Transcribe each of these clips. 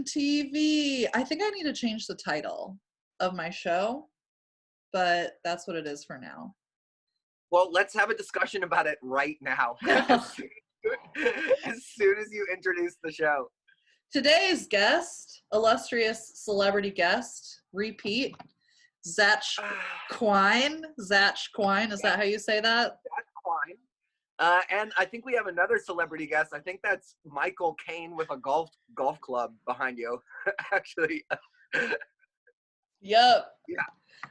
QuaranTV. I think I need to change the title of my show, but that's what it is for now. Well, let's have a discussion about it right now. As soon as you introduce the show. Today's guest, illustrious celebrity guest, repeat, Zach Quinn. Zach Quinn, is that how you say that? Zach Quinn. And I think we have another celebrity guest. I think that's Michael Caine with a golf club behind you, actually. Yep. Yeah.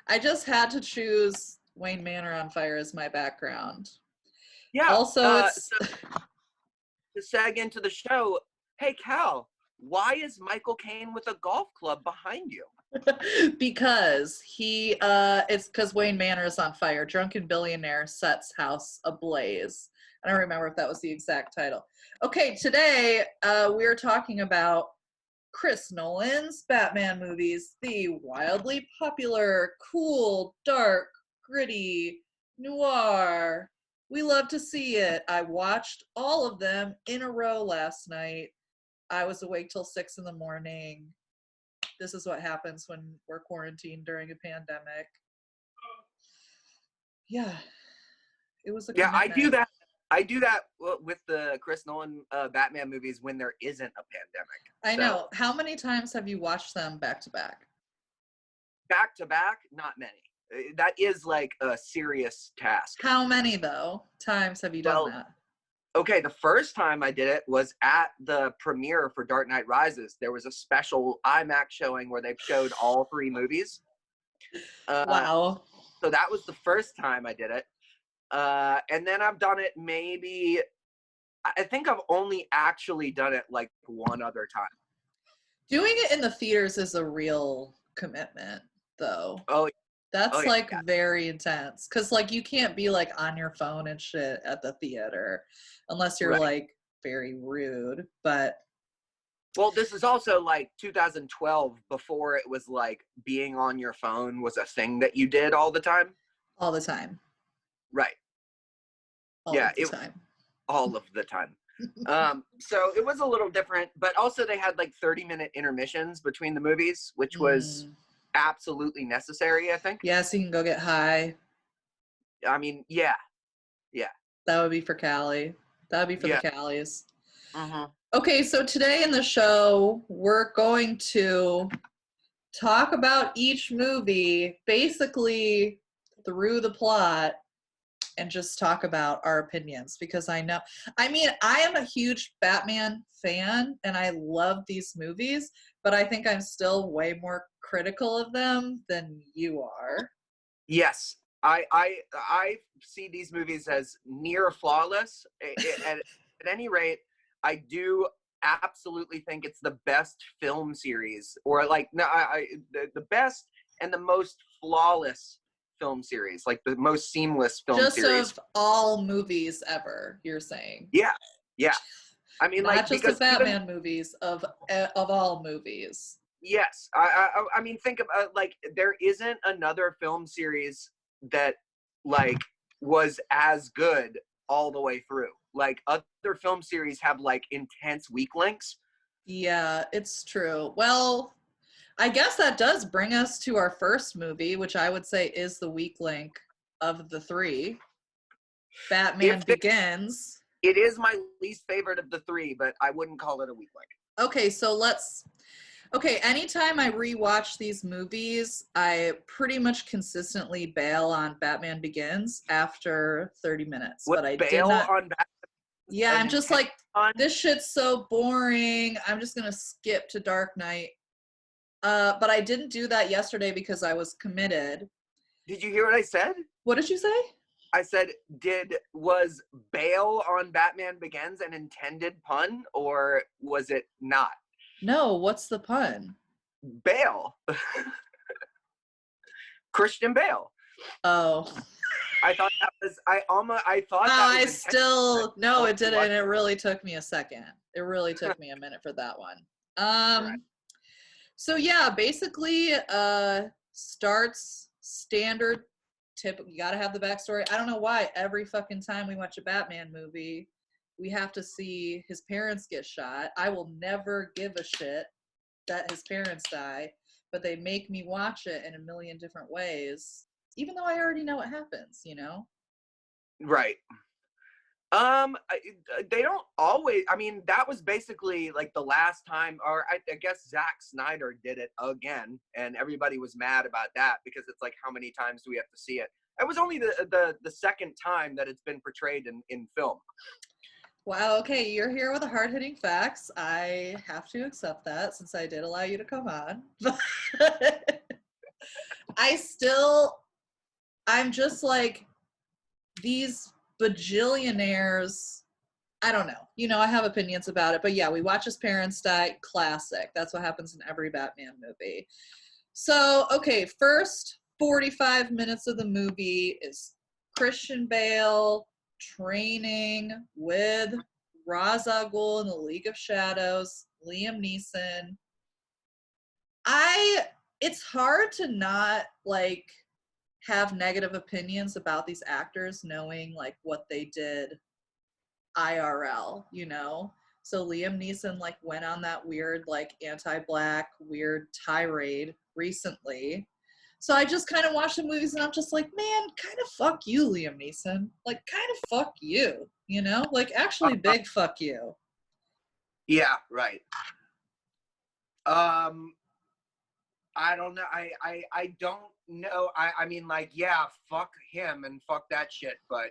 I just had to choose Wayne Manor on Fire as my background. Yeah. Also, it's... So, to seg into the show, hey, Cal, why is Michael Caine with a golf club behind you? Because it's because Wayne Manor is on fire. Drunken billionaire sets house ablaze. I don't remember if that was the exact title. Okay, today we're talking about Chris Nolan's Batman movies, the wildly popular, cool, dark, gritty, noir. We love to see it. I watched all of them in a row last night. I was awake till 6 a.m. This is what happens when we're quarantined during a pandemic. Yeah, it was a commitment. I do that with the Chris Nolan Batman movies when there isn't a pandemic. I know. How many times have you watched them back to back? Back to back? Not many. That is like a serious task. How many, though, times have you done that? Okay, the first time I did it was at the premiere for Dark Knight Rises. There was a special IMAX showing where they showed all 3 movies. Wow. So that was the first time I did it. And then I've done it maybe, I think I've only actually done it like one other time. Doing it in the theaters is a real commitment, though. Oh, that's very intense. Because, like, you can't be, like, on your phone and shit at the theater unless you're, like, very rude. But. Well, this is also, like, 2012, before it was, like, being on your phone was a thing that you did all the time. All the time. Right. All of the time. All of the time. So it was a little different, but also they had like 30-minute intermissions between the movies, which was absolutely necessary, I think. Yeah, so you can go get high. I mean, yeah. That would be for Callie. That would be for the Callies. Uh-huh. Okay, so today in the show, we're going to talk about each movie basically through the plot and just talk about our opinions, because I am a huge Batman fan and I love these movies, but I think I'm still way more critical of them than you are. Yes, I see these movies as near flawless. At any rate, I do absolutely think it's the best film series, or like the best and the most flawless film series, like the most seamless film series. Just of all movies ever, you're saying? Yeah. I mean, not just of Batman movies, of all movies. Yes, I mean, think about, like, there isn't another film series that like was as good all the way through. Like, other film series have like intense weak links. Yeah, it's true. Well, I guess that does bring us to our first movie, which I would say is the weak link of the 3. Batman Begins. It is my least favorite of the 3, but I wouldn't call it a weak link. Okay, so anytime I rewatch these movies, I pretty much consistently bail on Batman Begins after 30 minutes. But I bail on Batman? Yeah, I'm just like, this shit's so boring. I'm just going to skip to Dark Knight. But I didn't do that yesterday because I was committed. Did you hear what I said? What did you say? I said, was bail on Batman Begins an intended pun, or was it not? No, what's the pun? Bale. Christian Bale. Oh. I thought that was, it didn't. It really took me a second. It really took me a minute for that one. Right. So yeah, basically, starts standard tip. You gotta have the backstory. I don't know why every fucking time we watch a Batman movie, we have to see his parents get shot. I will never give a shit that his parents die, but they make me watch it in a million different ways, even though I already know what happens, you know? Right. They don't always. I mean, that was basically like the last time, or I guess Zack Snyder did it again, and everybody was mad about that because it's like, how many times do we have to see it? It was only the second time that it's been portrayed in film. Wow, okay, you're here with the hard-hitting facts. I have to accept that since I did allow you to come on. I'm just like, these bajillionaires, I don't know. You know, I have opinions about it, but yeah, we watch his parents die, classic. That's what happens in every Batman movie. So, okay, first 45 minutes of the movie is Christian Bale training with Ra's al Ghul in the League of Shadows, Liam Neeson. It's hard to not like have negative opinions about these actors knowing like what they did IRL, you know? So Liam Neeson like went on that weird like anti-black weird tirade recently. So I just kind of watch the movies and I'm just like, man, kind of fuck you, Liam Neeson. Like kind of fuck you, you know? Like actually big fuck you. Yeah, right. I don't know. I don't know. I mean, like, yeah, fuck him and fuck that shit, but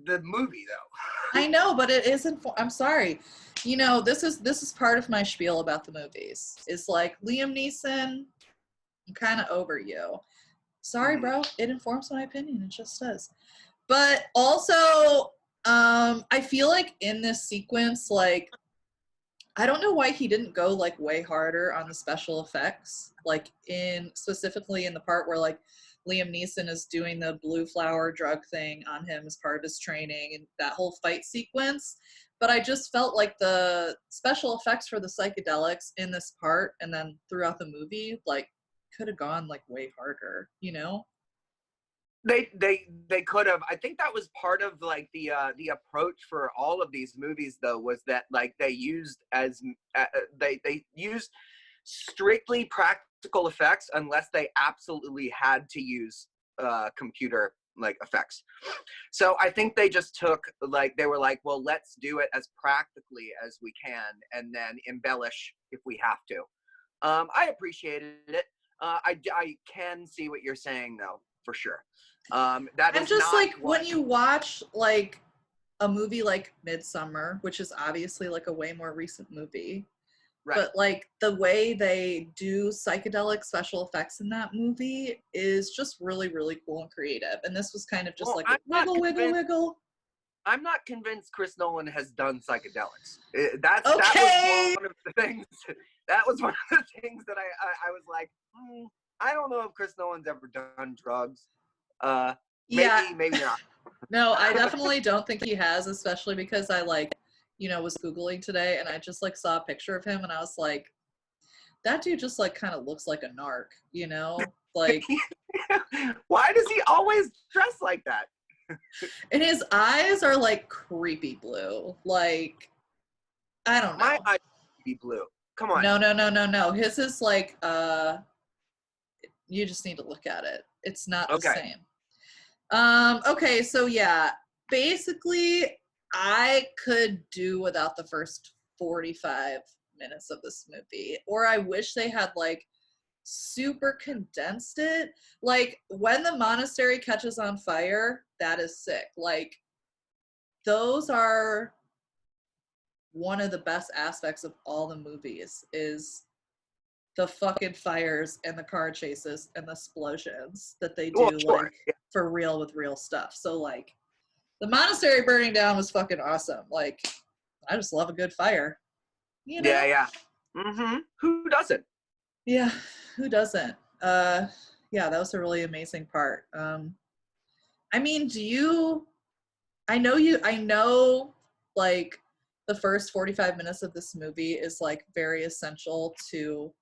the movie though. I know, but it isn't. I'm sorry. You know, this is part of my spiel about the movies. It's like Liam Neeson, I'm kind of over you. Sorry, bro. It informs my opinion. It just does. But also, I feel like in this sequence, like, I don't know why he didn't go like way harder on the special effects, like specifically in the part where like Liam Neeson is doing the blue flower drug thing on him as part of his training and that whole fight sequence. But I just felt like the special effects for the psychedelics in this part and then throughout the movie, like, could have gone like way harder, you know? They could have. I think that was part of like the approach for all of these movies though, was that like they used they used strictly practical effects unless they absolutely had to use computer like effects. So I think they just took like, they were like, well, let's do it as practically as we can and then embellish if we have to. I appreciated it. I can see what you're saying though, for sure. That I'm is just not like, what, when you watch like a movie like Midsummer, which is obviously like a way more recent movie, right. but like the way they do psychedelic special effects in that movie is just really, really cool and creative. And this was kind of just Well, like a wiggle, wiggle, wiggle. I'm not convinced Chris Nolan has done psychedelics. That Okay. was one of the things. That was one of the things that I was like, I don't know if Chris Nolan's ever done drugs. Yeah. Maybe not. No, I definitely don't think he has, especially because I like, you know, was Googling today and I just like saw a picture of him and I was like, that dude just like kind of looks like a narc, you know? Like, Why does he always dress like that? and his eyes are like creepy blue. Like, I don't know. My eyes be blue. Come on. No. His is like, you just need to look at it. It's not the same. Okay, so yeah, basically I could do without the first 45 minutes of this movie, or I wish they had like super condensed it. Like when the monastery catches on fire, that is sick. Like those are one of the best aspects of all the movies is the fucking fires and the car chases and the explosions that they do, well, sure. like for real with real stuff. So like the monastery burning down was fucking awesome. Like I just love a good fire. You know? Yeah. Who doesn't? Yeah, who doesn't? Yeah, that was a really amazing part. I mean, I know like the first 45 minutes of this movie is like very essential to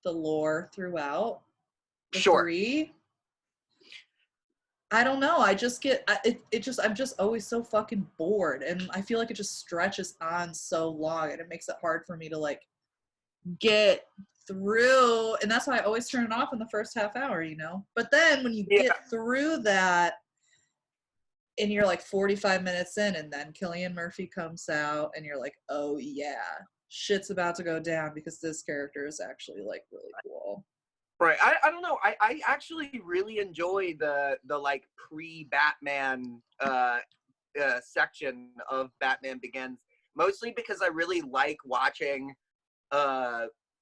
the lore throughout the three. I don't know. I just get I'm just always so fucking bored, and I feel like it just stretches on so long, and it makes it hard for me to like get through, and that's why I always turn it off in the first half hour, you know? But then when you get through that, and you're like 45 minutes in, and then Cillian Murphy comes out, and you're like, oh yeah, shit's about to go down because this character is actually like really cool. Right. I don't know. I actually really enjoy the like pre-Batman section of Batman Begins, mostly because I really like watching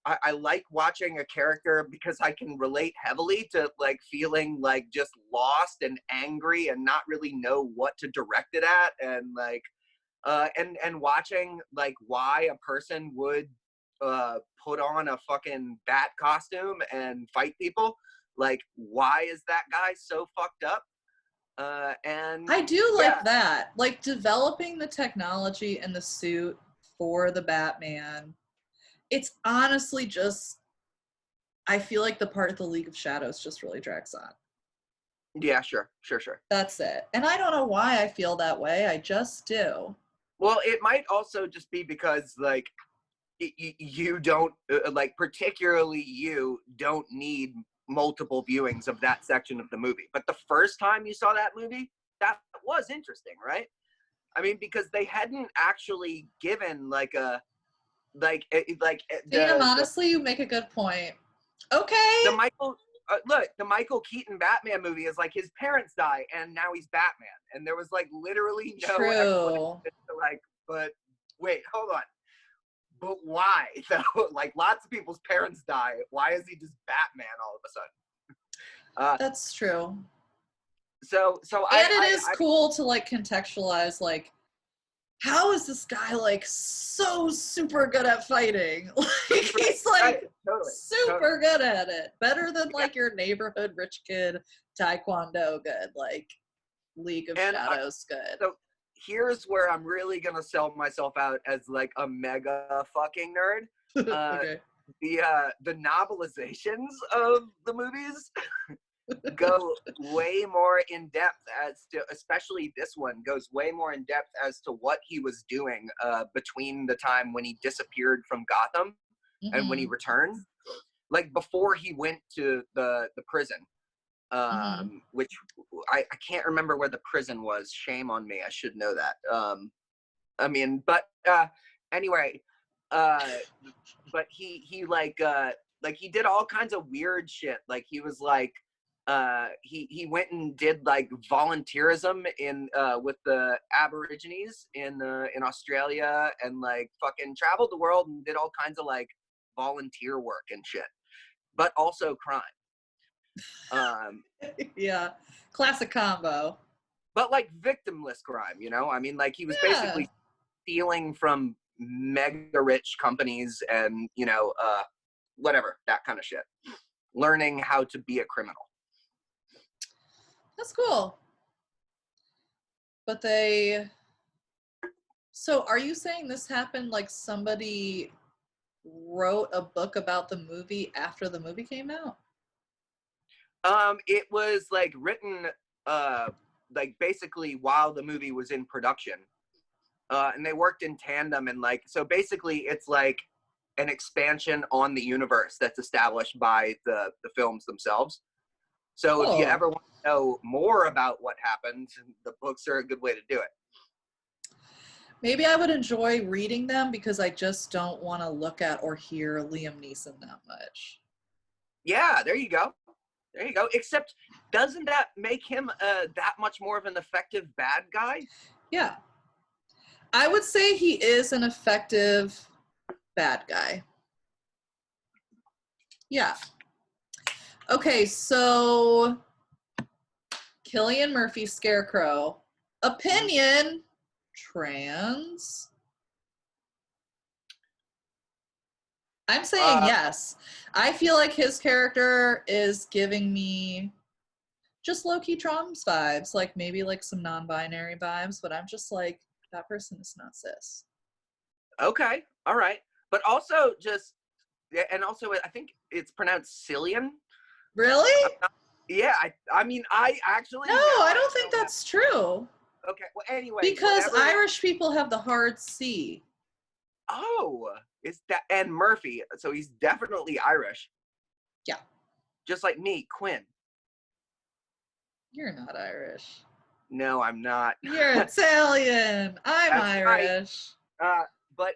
I like watching a character because I can relate heavily to like feeling like just lost and angry and not really know what to direct it at, and like and watching like why a person would put on a fucking bat costume and fight people. Like, why is that guy so fucked up? And I do like that, like developing the technology and the suit for the Batman. It's honestly just, I feel like the part of the League of Shadows just really drags on. Yeah, sure. That's it. And I don't know why I feel that way. I just do. Well, it might also just be because like you don't like, particularly you don't need multiple viewings of that section of the movie. But the first time you saw that movie, that was interesting, right? I mean, because they hadn't actually given like a Damn, honestly, you make a good point. Okay. The Michael Keaton Batman movie is like his parents die and now he's Batman, and there was like literally no explanation to like, but wait, hold on. But why? So, like, lots of people's parents die. Why is he just Batman all of a sudden? That's true. So and it is cool to like contextualize, like, how is this guy like so super good at fighting? Like he's like super good at it. Better than like your neighborhood rich kid taekwondo good, like League of Shadows good. So here's where I'm really gonna sell myself out as like a mega fucking nerd. Okay. The novelizations of the movies go way more in depth as to, especially this one goes way more in depth as to what he was doing between the time when he disappeared from Gotham and when he returned, like before he went to the prison, which I can't remember where the prison was. Shame on me, I should know that. I mean, but anyway, but he like he did all kinds of weird shit. Like he was like he went and did like volunteerism in with the Aborigines in Australia, and like fucking traveled the world and did all kinds of like volunteer work and shit, but also crime. Yeah, classic combo. But like victimless crime, you know? I mean, like he was basically stealing from mega rich companies and, you know, whatever, that kind of shit. Learning how to be a criminal. That's cool. But so are you saying this happened like somebody wrote a book about the movie after the movie came out? It was like written like basically while the movie was in production. And they worked in tandem, and like, so basically it's like an expansion on the universe that's established by the films themselves. So if you ever want to know more about what happened, the books are a good way to do it. Maybe I would enjoy reading them because I just don't want to look at or hear Liam Neeson that much. Yeah, there you go. There you go. Except, doesn't that make him that much more of an effective bad guy? Yeah. I would say he is an effective bad guy. Yeah. Okay, so Cillian Murphy, Scarecrow. Opinion, trans. I'm saying yes. I feel like his character is giving me just low-key trans vibes, like maybe like some non-binary vibes, but I'm just like, that person is not cis. Okay, all right. But also just, and also I think it's pronounced Cillian. Really? Yeah, I mean, I actually... No, I don't think that's true. Okay, well, anyway. Because Irish people have the hard C. Oh, is that, and Murphy, so he's definitely Irish. Yeah. Just like me, Quinn. You're not Irish. No, I'm not. You're Italian. I'm That's Irish. right. But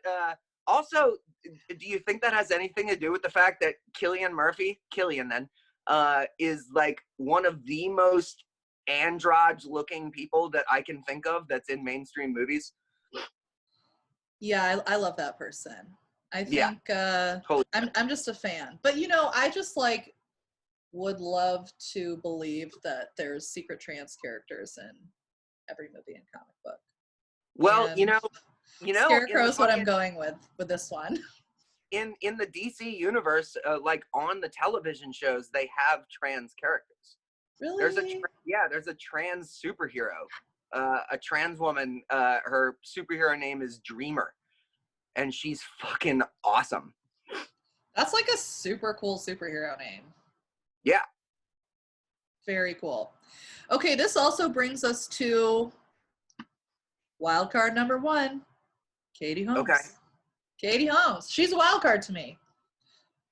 also, do you think that has anything to do with the fact that Cillian Murphy, is like one of the most androgyny-looking people that I can think of that's in mainstream movies? Yeah, I love that person. I Yeah, think totally. I'm just a fan. But you know, I just like would love to believe that there's secret trans characters in every movie and comic book. Well, And in the Scarecrow's what I'm fucking going with this one. in the DC universe, like on the television shows, they have trans characters. Really? There's a trans superhero, a trans woman. Her superhero name is Dreamer, and she's fucking awesome. That's like a super cool superhero name. Yeah. Very cool. Okay, this also brings us to wild card number 1, Katie Holmes. Okay. Katie Holmes. She's a wild card to me.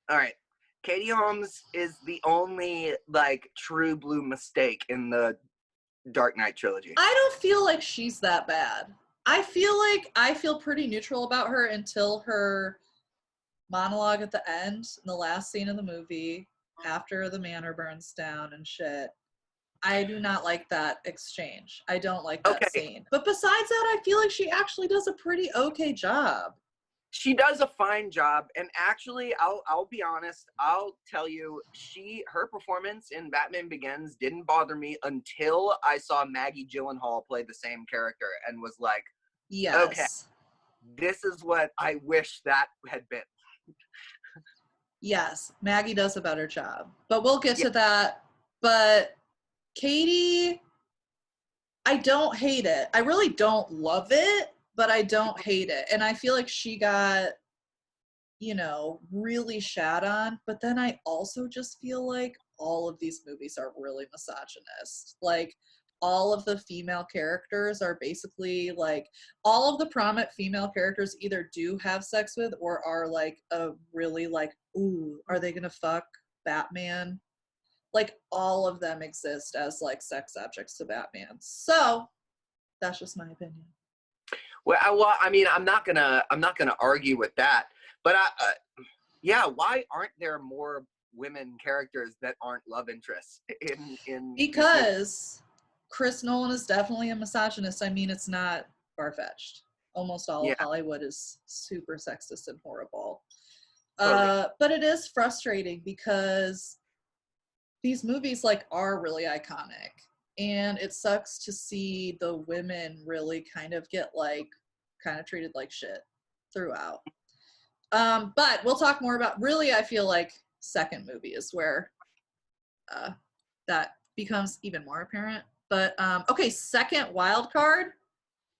All right. Katie Holmes is the only like true blue mistake in the Dark Knight trilogy. I don't feel like she's that bad. I feel pretty neutral about her until her monologue at the end, in the last scene of the movie, after the manor burns down and shit. I do not like that exchange. I don't like that scene. But besides that, I feel like she actually does a pretty okay job. She does a fine job, and actually, I'll be honest. I'll tell you, her performance in Batman Begins didn't bother me until I saw Maggie Gyllenhaal play the same character, and was like, yes, okay, this is what I wish that had been. Yes, Maggie does a better job, but we'll get to that. But Katie, I don't hate it. I really don't love it, but I don't hate it. And I feel like she got, really shat on. But then I also just feel like all of these movies are really misogynist. Like, all of the female characters are basically like, all of the prominent female characters either do have sex with or are like a really like, ooh, are they gonna fuck Batman? Like, all of them exist as like sex objects to Batman. So that's just my opinion. Well, I mean, I'm not gonna argue with that, but why aren't there more women characters that aren't love interests in? Because Chris Nolan is definitely a misogynist. I mean, it's not far-fetched. Almost all of Hollywood is super sexist and horrible. Totally. But it is frustrating because these movies like are really iconic, and it sucks to see the women really kind of get like kind of treated like shit throughout. But we'll talk more about, really, I feel like second movie is where that becomes even more apparent. But okay, second wild card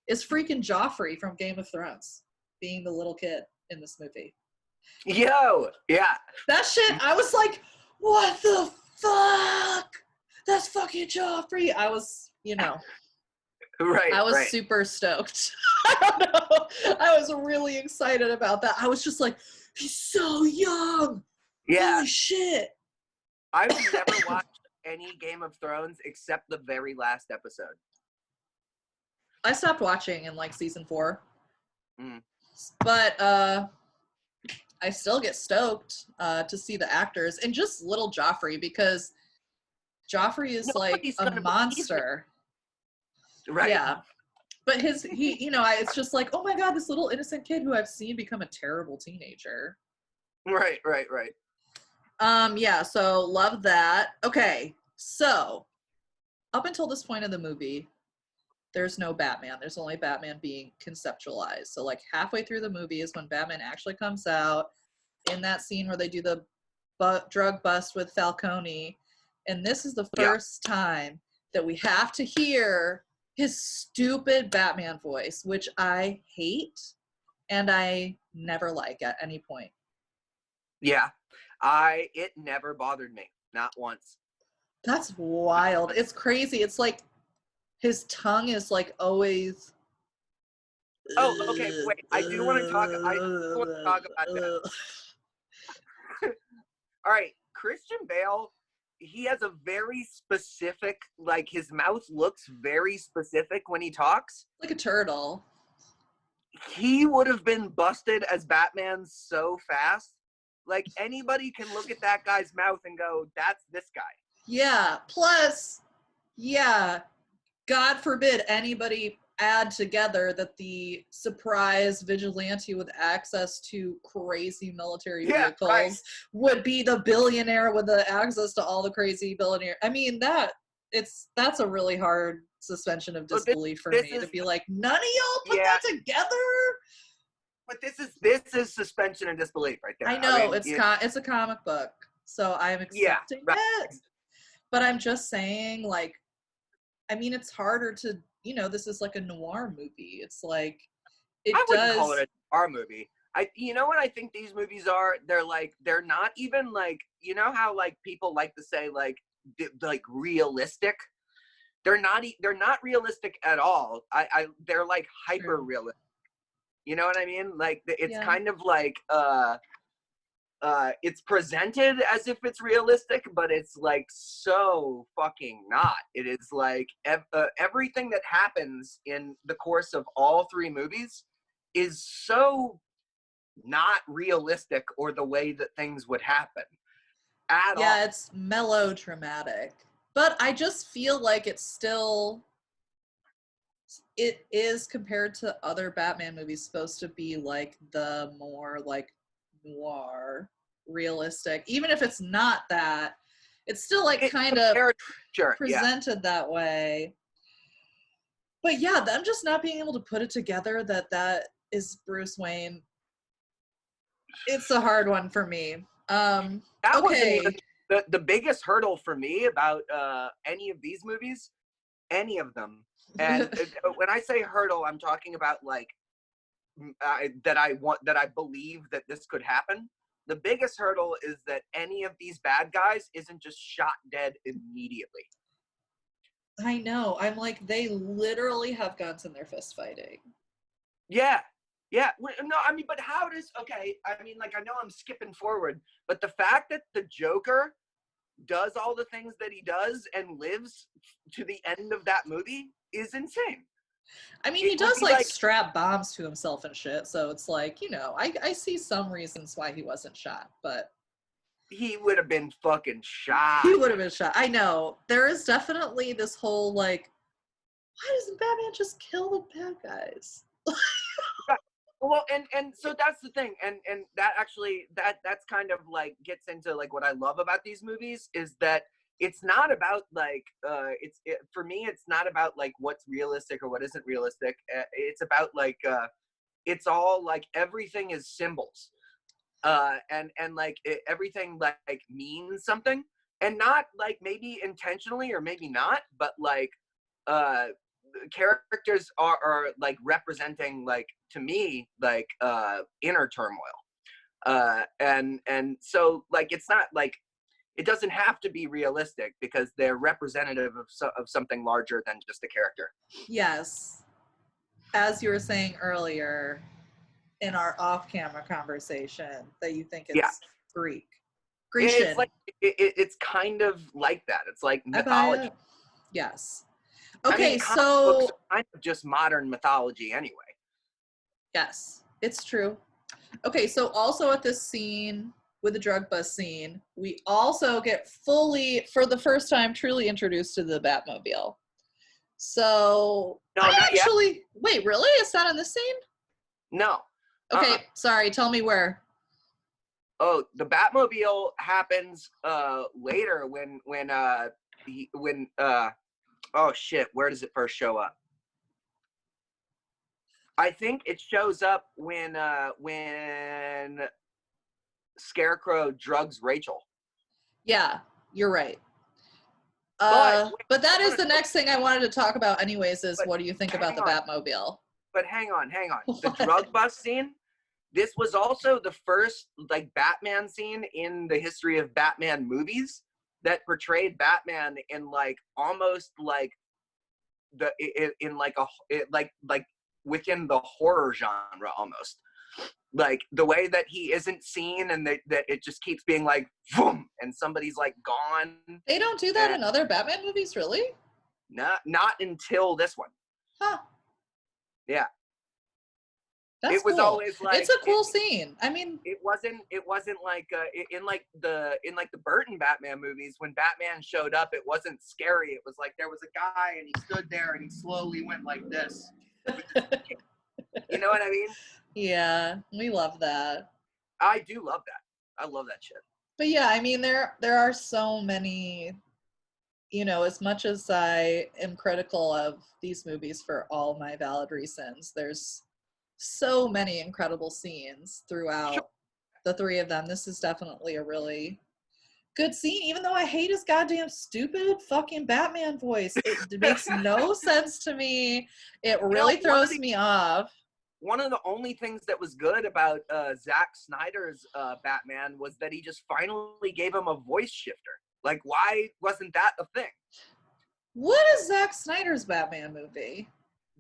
is freaking Joffrey from Game of Thrones being the little kid in this movie. Yo, yeah. That shit, I was like, what the fuck? That's fucking Joffrey. I was, Right. I was super stoked. I don't know. I was really excited about that. I was just like, he's so young. Yeah. Holy shit. I've never watched any Game of Thrones except the very last episode. I stopped watching in like season 4. But I still get stoked to see the actors and just little Joffrey, because Joffrey is like a monster. Right. Yeah. But it's just like, oh my God, this little innocent kid who I've seen become a terrible teenager. Right. Yeah, so love that. Okay, so up until this point of the movie, there's no Batman. There's only Batman being conceptualized. So like halfway through the movie is when Batman actually comes out in that scene where they do the drug bust with Falcone. And this is the first time that we have to hear his stupid Batman voice, which I hate and I never like at any point. Yeah, it never bothered me, not once. That's wild. It's crazy. It's like his tongue is like always Oh, okay. Wait, I do want to talk. I do want to talk about this. All right, Christian Bale. He has a very specific, like his mouth looks very specific when he talks. Like a turtle. He would have been busted as Batman so fast. Like anybody can look at that guy's mouth and go, "That's this guy." Yeah. Plus, yeah, God forbid anybody add together that the surprise vigilante with access to crazy military vehicles right. would be the billionaire with the access to all the crazy billionaire. I mean, that's a really hard suspension of disbelief for me to be like, none of y'all put that together. But this is suspension of disbelief right there. I know, it's a comic book, so I'm accepting it. But I'm just saying, like, I mean, it's harder to, this is like a noir movie. It's like, I wouldn't call it a noir movie. You know what I think these movies are? They're not even like, you know how like people like to say like realistic. They're not realistic at all. They're like hyper realistic. You know what I mean? Like it's kind of like it's presented as if it's realistic, but it's like so fucking not. It is like everything that happens in the course of all three movies is so not realistic or the way that things would happen at all. Yeah, it's melodramatic. But I just feel like it is compared to other Batman movies supposed to be like the more like noir, realistic. Even if it's not that, it's still like kind of presented that way. But yeah, them just not being able to put it together that is Bruce Wayne. It's a hard one for me. That wasn't the biggest hurdle for me about any of these movies, any of them. And when I say hurdle, I'm talking about like that I believe that this could happen. The biggest hurdle is that any of these bad guys isn't just shot dead immediately. I know. I'm like, they literally have guns and they're fist fighting. Yeah. Yeah. No, I mean, but how does, okay, I mean, like, I know I'm skipping forward, but the fact that the Joker does all the things that he does and lives to the end of that movie is insane. I mean, he does like strap bombs to himself and shit, so it's like, I see some reasons why he wasn't shot, but he would have been fucking shot. He would have been shot. I know. There is definitely this whole like, why doesn't Batman just kill the bad guys? Well, and so that's the thing, and that actually that's kind of like gets into like what I love about these movies is that it's not about like for me it's not about like what's realistic or what isn't realistic. It's about like it's all like everything is symbols, and like everything like means something, and not like maybe intentionally or maybe not, but like characters are like representing like to me like inner turmoil, and so like it's not like it doesn't have to be realistic because they're representative of something larger than just a character. Yes, as you were saying earlier in our off-camera conversation that you think it's Grecian. It's like it's kind of like that. It's like mythology. Yes. Okay, I mean, so books are kind of just modern mythology anyway. Yes, it's true. Okay, so also at this scene with the drug bust scene, we also get fully, for the first time, truly introduced to the Batmobile. So no, wait, really? Is that in this scene? No. Okay, sorry. Tell me where. Oh, the Batmobile happens later when oh shit, where does it first show up? I think it shows up when Scarecrow drugs Rachel. Yeah, you're right. But that is the next thing I wanted to talk about anyways, is what do you think about the Batmobile? But hang on. The drug bust scene, this was also the first like Batman scene in the history of Batman movies that portrayed Batman in like almost like within the horror genre almost. Like the way that he isn't seen and that it just keeps being like, boom, and somebody's like gone. They don't do that in other Batman movies, really? Not until this one. Huh. Yeah. That's it was cool. always like it's a cool scene. I mean, it wasn't like in the Burton Batman movies, when Batman showed up, it wasn't scary. It was like there was a guy and he stood there and he slowly went like this. You know what I mean? Yeah, we love that. I do love that. I love that shit. But yeah, I mean, there are so many, you know, as much as I am critical of these movies for all my valid reasons, there's so many incredible scenes throughout the three of them. This is definitely a really good scene, even though I hate his goddamn stupid fucking Batman voice. It makes no sense to me. It really throws me off. One of the only things that was good about Zack Snyder's Batman was that he just finally gave him a voice shifter. Like, why wasn't that a thing? What is Zack Snyder's Batman movie?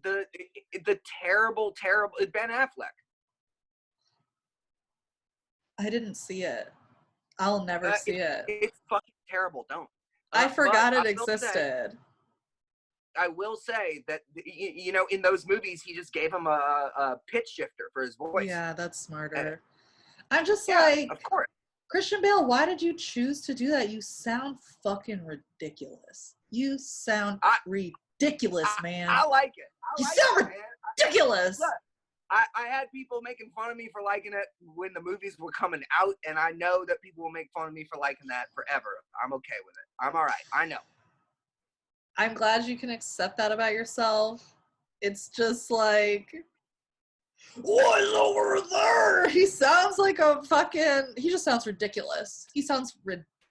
The terrible Ben Affleck. I didn't see it. I'll never see it. It's fucking terrible. Don't. I forgot it existed. I will say that, you know, in those movies, he just gave him a pitch shifter for his voice. Yeah, that's smarter. I'm just like, of course. Christian Bale, why did you choose to do that? You sound fucking ridiculous. You sound ridiculous, man. I like it. You sound ridiculous. Look, I had people making fun of me for liking it when the movies were coming out, and I know that people will make fun of me for liking that forever. I'm okay with it. I'm all right. I know. I'm glad you can accept that about yourself. It's just like, what's over there? He sounds like he just sounds ridiculous. He sounds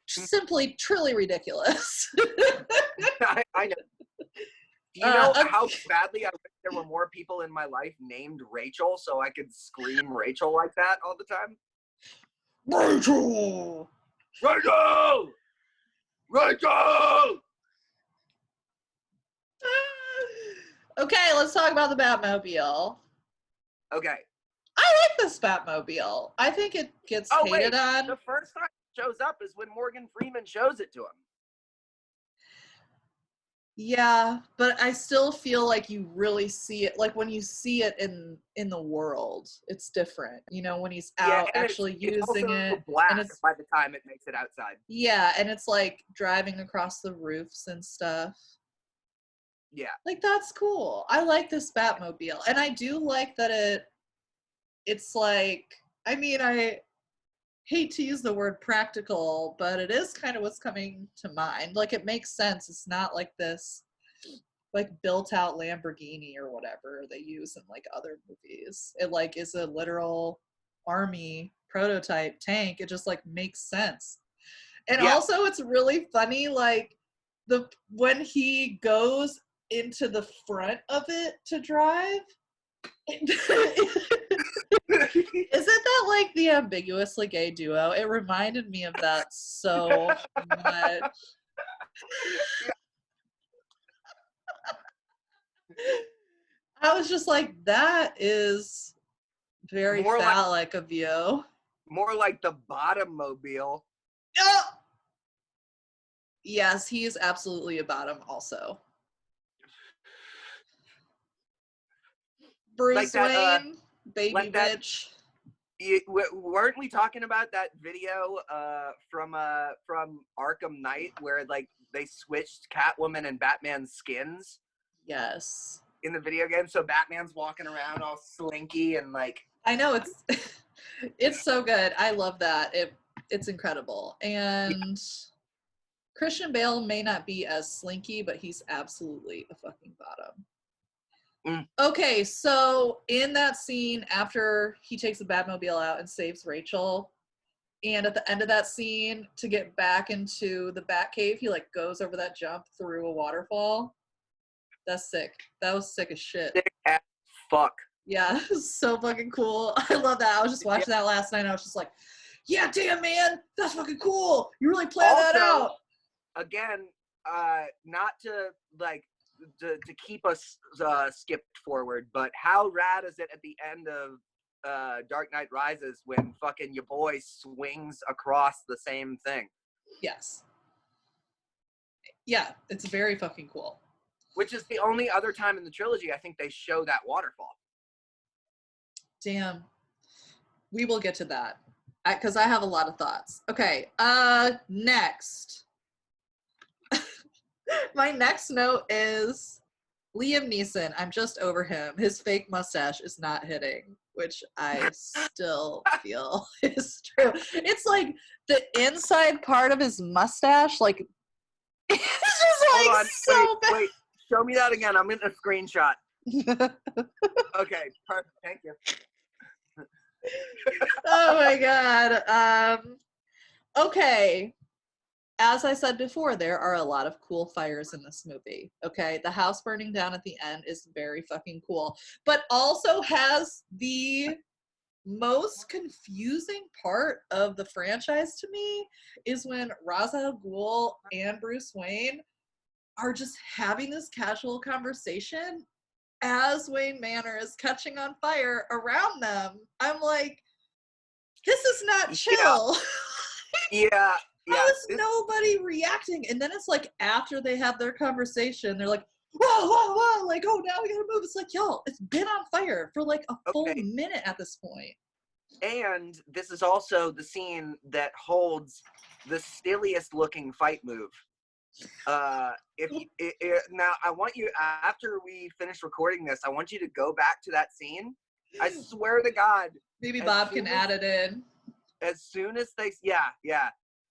simply, truly ridiculous. I know. Do you know how badly I wish there were more people in my life named Rachel so I could scream Rachel like that all the time? Rachel! Rachel! Rachel! Okay, let's talk about the Batmobile. Okay. I like this Batmobile. I think it gets hated on. The first time it shows up is when Morgan Freeman shows it to him. Yeah, but I still feel like you really see it. Like when you see it in the world, it's different. You know, when he's out actually using it. Black and it's by the time it makes it outside. Yeah, and it's like driving across the roofs and stuff. Yeah. Like that's cool. I like this Batmobile. And I do like that it's like, I mean, I hate to use the word practical, but it is kind of what's coming to mind. Like it makes sense. It's not like this like built out Lamborghini or whatever they use in like other movies. It like is a literal army prototype tank. It just like makes sense. And also it's really funny, like when he goes into the front of it to drive. Isn't that like the ambiguously gay duo? It reminded me of that so much. I was just like, that is very more phallic of you. More like the bottom mobile. Oh! Yes, he is absolutely a bottom also. Bruce Wayne, baby like bitch. Weren't we talking about that video from Arkham Knight where like they switched Catwoman and Batman's skins? Yes. In the video game, so Batman's walking around all slinky and like. I know it's so good. I love that. It's incredible. And Christian Bale may not be as slinky, but he's absolutely a fucking bottom. Okay, so in that scene, after he takes the Batmobile out and saves Rachel, and at the end of that scene, to get back into the Batcave, he like goes over that jump through a waterfall. That's sick. That was sick as shit. Sick as fuck. Yeah, so fucking cool. I love that. I was just watching that last night, and I was just like, yeah, damn, man, that's fucking cool. You really planned that out. Again, not to like to keep us skipped forward, but how rad is it at the end of Dark Knight Rises when fucking your boy swings across the same thing? Yes. Yeah, it's very fucking cool. Which is the only other time in the trilogy I think they show that waterfall. Damn. We will get to that. Because I have a lot of thoughts. Okay, next. My next note is Liam Neeson. I'm just over him. His fake mustache is not hitting, which I still feel is true. It's like the inside part of his mustache, like, it's just like Hold on, so bad. wait. Show me that again. I'm in a screenshot. Okay, perfect. Thank you. Oh my god. Okay. As I said before, there are a lot of cool fires in this movie. Okay, the house burning down at the end is very fucking cool, but also has the most confusing part of the franchise to me is when Ra's al Ghul and Bruce Wayne are just having this casual conversation as Wayne Manor is catching on fire around them. I'm like, this is not chill. Yeah. How is nobody reacting? And then it's like after they have their conversation, they're like, whoa, whoa, whoa, like, oh, now we gotta move. It's like, y'all, it's been on fire for like a full minute at this point. And this is also the scene that holds the silliest looking fight move. Now I want you, after we finish recording this, I want you to go back to that scene. I swear to God. Maybe Bob can add it in. As soon as they,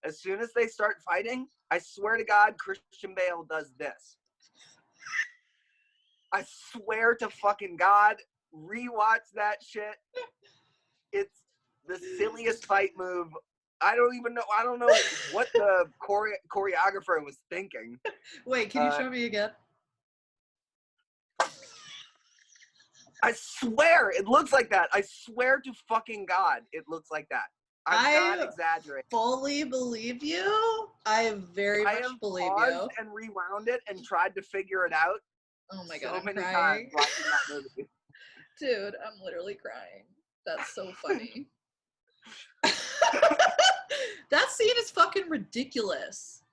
as soon as they start fighting, I swear to God, Christian Bale does this. I swear to fucking God, rewatch that shit. It's the silliest fight move. I don't know what the choreographer was thinking. Wait, can you show me again? I swear it looks like that. I swear to fucking God, it looks like that. I'm not exaggerating. Fully believe you. I very much believe you. I paused and rewound it and tried to figure it out. Oh my God, so many crying. times watching that movie. Dude, I'm literally crying. That's so funny. That scene is fucking ridiculous.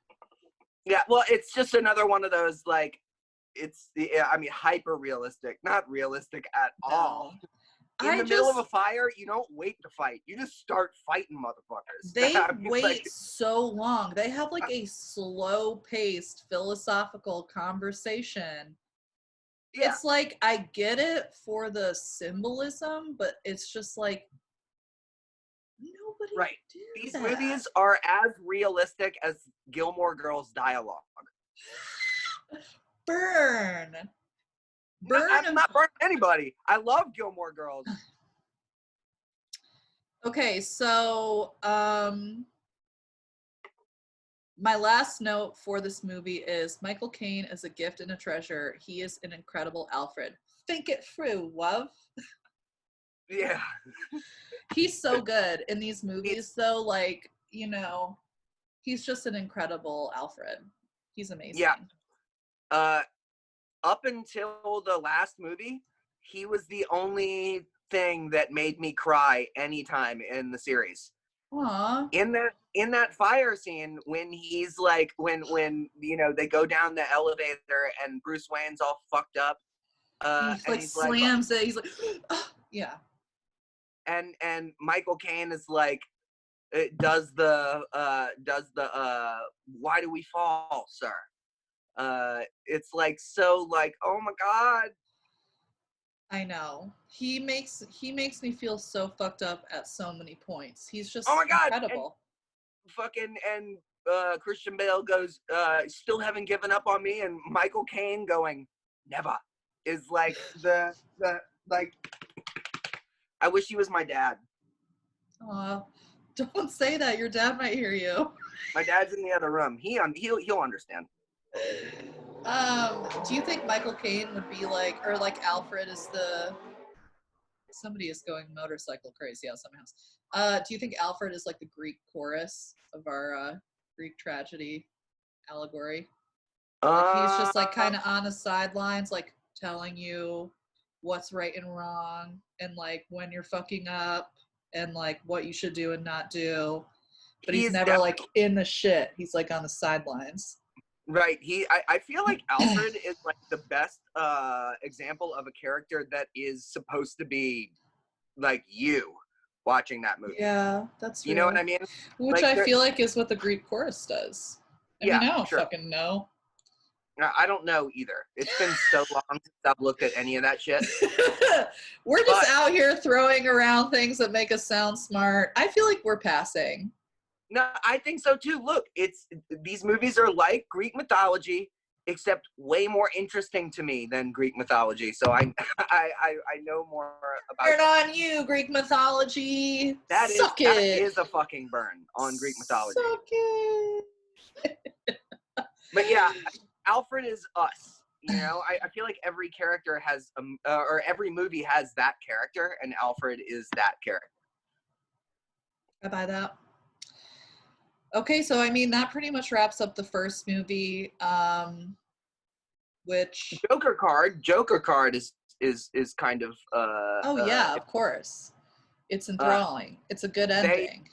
Yeah, well, it's just another one of those, like, hyper realistic. Not realistic at all. In the middle of a fire, you don't wait to fight. You just start fighting motherfuckers. They wait so long. They have like a slow-paced philosophical conversation. Yeah. It's like, I get it for the symbolism, but it's just like, nobody right. do These that. Movies are as realistic as Gilmore Girls dialogue. Burn. I'm not burning anybody. I love Gilmore Girls. Okay, so my last note for this movie is Michael Caine is a gift and a treasure. He is an incredible Alfred. Think it through, love. Yeah. He's so good in these movies, though. Like, you know, he's just an incredible Alfred. He's amazing. Yeah. Up until the last movie, he was the only thing that made me cry anytime in the series. Aww. In that fire scene when he's like when you know they go down the elevator and Bruce Wayne's all fucked up. He's slams it. He's like, oh, yeah. And Michael Caine is like, does the why do we fall, sir? It's like so like, oh my God. I know. He makes me feel so fucked up at so many points. He's just incredible. And Christian Bale goes, still haven't given up on me, and Michael Caine going, never, is like the like, I wish he was my dad. Aw, don't say that. Your dad might hear you. My dad's in the other room. He'll understand. Do you think Michael Caine would be like, or like Alfred is the, somebody is going motorcycle crazy outside my house. Do you think Alfred is like the Greek chorus of our Greek tragedy allegory? Like he's just like Uh, kind of on the sidelines, like telling you what's right and wrong, and like when you're fucking up, and like what you should do and not do. But he's he's never like definitely in the shit. He's like on the sidelines. right. I feel like Alfred is like the best example of a character that is supposed to be like you watching that movie. Yeah, that's You know what real. I mean? Which Like, I feel like is what the Greek chorus does. I yeah, mean, I don't sure. fucking know. I don't know either. It's been so long since I've looked at any of that shit. We're just But out here throwing around things that make us sound smart. I feel like we're passing. no, I think so too. Look, these movies are like Greek mythology, except way more interesting to me than Greek mythology. So I I know more about Turn on you, Greek mythology. that. Suck That it. is a fucking burn on Greek mythology. Suck it. But yeah, Alfred is us. You know, I feel like every character has or every movie has that character, and Alfred is that character. I buy that. Okay, so I mean that pretty much wraps up the first movie, which Joker card is kind of oh yeah, of course. It's uh enthralling. It's a good they ending.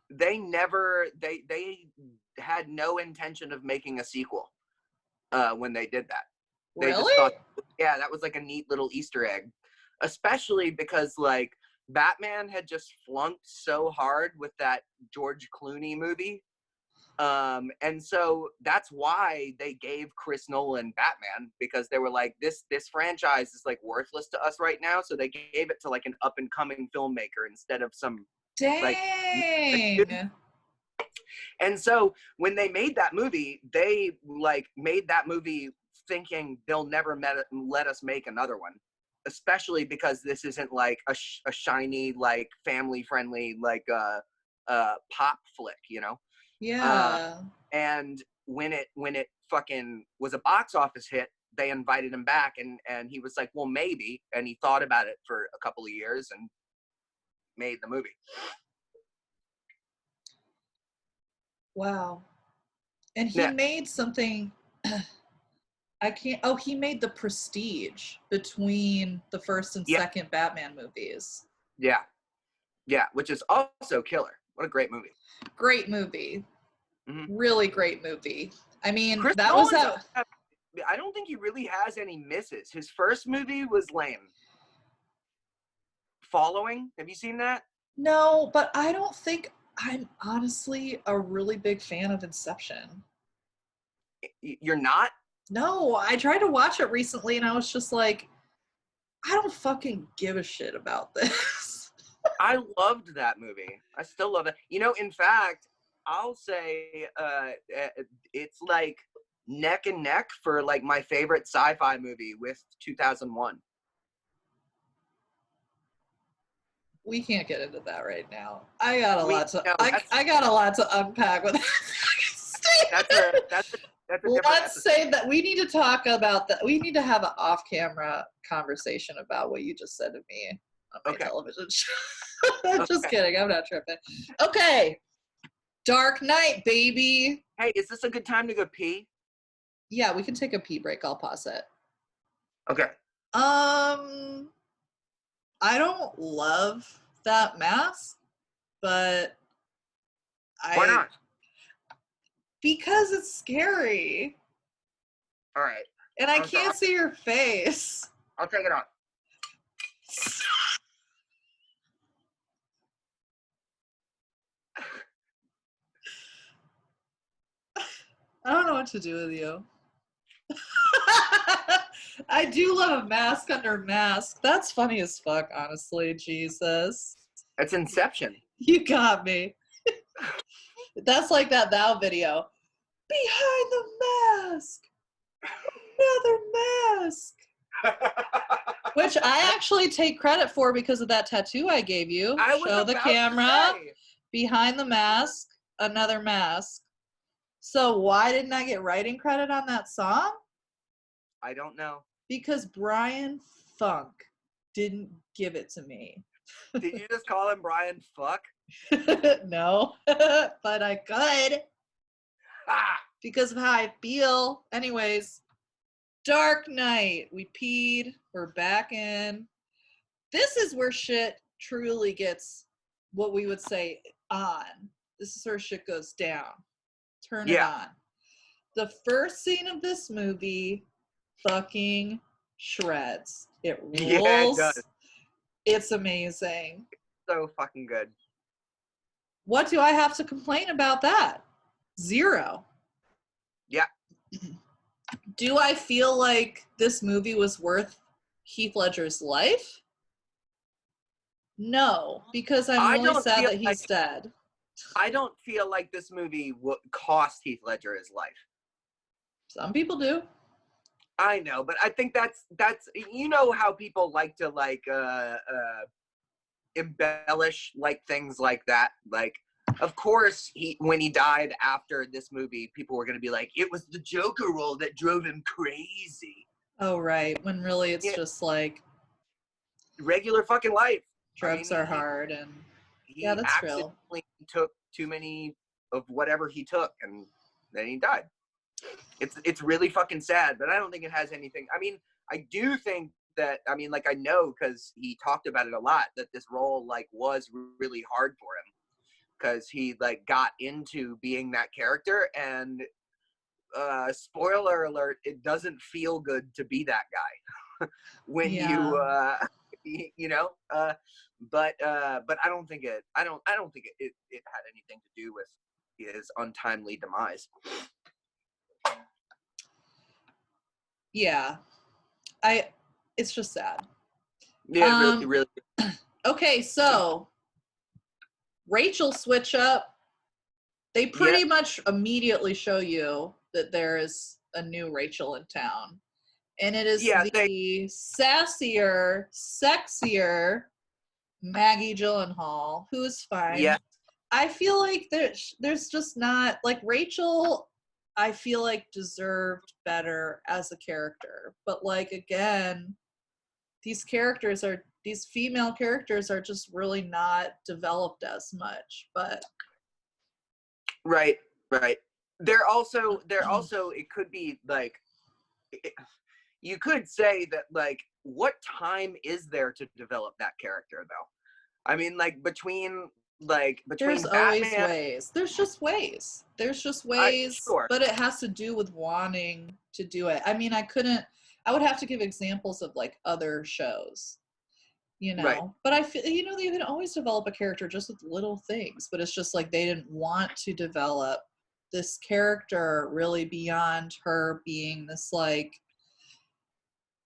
they had no intention of making a sequel when they did that. They just Really? thought, yeah, that was like a neat little Easter egg, especially because like Batman had just flunked so hard with that George Clooney movie. And so that's why they gave Chris Nolan Batman, because they were like, this franchise is like worthless to us right now. So they gave it to like an up and coming filmmaker instead of some like. Dang. And so when they made that movie, they like made that movie thinking they'll never let us make another one, especially because this isn't like a shiny, like family friendly, like pop flick, you know? Yeah. And when it fucking was a box office hit, they invited him back, and he was like, well, maybe. And he thought about it for a couple of years and made the movie. Wow. And he Yeah, made something I can't oh, he made The Prestige between the first and yeah, second Batman movies. yeah, yeah, which is also killer. What a great movie. Great movie. Mm-hmm. Really great movie. I mean, Chris that was Nolan, that I don't think he really has any misses. His first movie was lame. Following, have you seen that? no, but I don't think I'm honestly a really big fan of Inception. You're not? No, I tried to watch it recently and I was just like, I don't fucking give a shit about this. I loved that movie. I still love it. You know, in fact, I'll say it's like neck and neck for like my favorite sci-fi movie with 2001. We can't get into that right now. I got a We lot to no, I got a lot to unpack with that that's statement. a different Let's episode. say that we need to talk about that. We need to have an off-camera conversation about what you just said to me on my television show. Just kidding. I'm not tripping. Okay. Dark Knight, baby. Hey, is this a good time to go pee? Yeah, we can take a pee break. I'll pause it. Okay. I don't love that mask, but Why not? because it's scary. All right. And I can't see your face. I'll take it off. I don't know what to do with you. I do love a mask under mask. That's funny as fuck, honestly. Jesus. It's Inception. You got me. That's like that Thou video. Behind the mask. Another mask. Which I actually take credit for because of that tattoo I gave you. Show the camera. Behind the mask. Another mask. So why didn't I get writing credit on that song? I don't know. Because Brian Funk didn't give it to me. Did you just call him Brian Fuck? No, but I could. Ah! because of how I feel. Anyways, Dark Knight. We peed. We're back in. This is where shit truly gets what we would say on. This is where shit goes down. Turn it on. The first scene of this movie fucking shreds. It rolls. Yeah, it does. It's amazing. So fucking good. What do I have to complain about that? Zero. Yeah. Do I feel like this movie was worth Heath Ledger's life? No, because I'm really sad that he's dead. I don't feel like this movie cost Heath Ledger his life. Some people do. I know, but I think that's you know how people like to embellish like things like that. Like, of course, when he died after this movie, people were gonna be like, it was the Joker role that drove him crazy. Oh right, when really it's just like regular fucking life. Drugs are hard, and yeah, that's real. He took too many of whatever he took, and then he died. It's really fucking sad, but I don't think it has anything. I mean, I do think that, I mean, like, I know because he talked about it a lot, that this role like was really hard for him because he like got into being that character, and spoiler alert, it doesn't feel good to be that guy when you know, but I don't think it had anything to do with his untimely demise. Yeah, it's just sad. Yeah, really. Okay, so Rachel switch up. They pretty much immediately show you that there is a new Rachel in town, and it is the sassier, sexier Maggie Gyllenhaal, who is fine. Yeah. I feel like there's just not, like, Rachel, I feel like deserved better as a character. But like, again, these female characters are just really not developed as much. But right. They're also it could be like, you could say that, like, what time is there to develop that character though? I mean, like, between there's Batman, always ways. There's just ways. Sure. But it has to do with wanting to do it. I mean, I would have to give examples of like other shows, you know. Right. But I feel, you know, you can always develop a character just with little things, but it's just like they didn't want to develop this character really beyond her being this like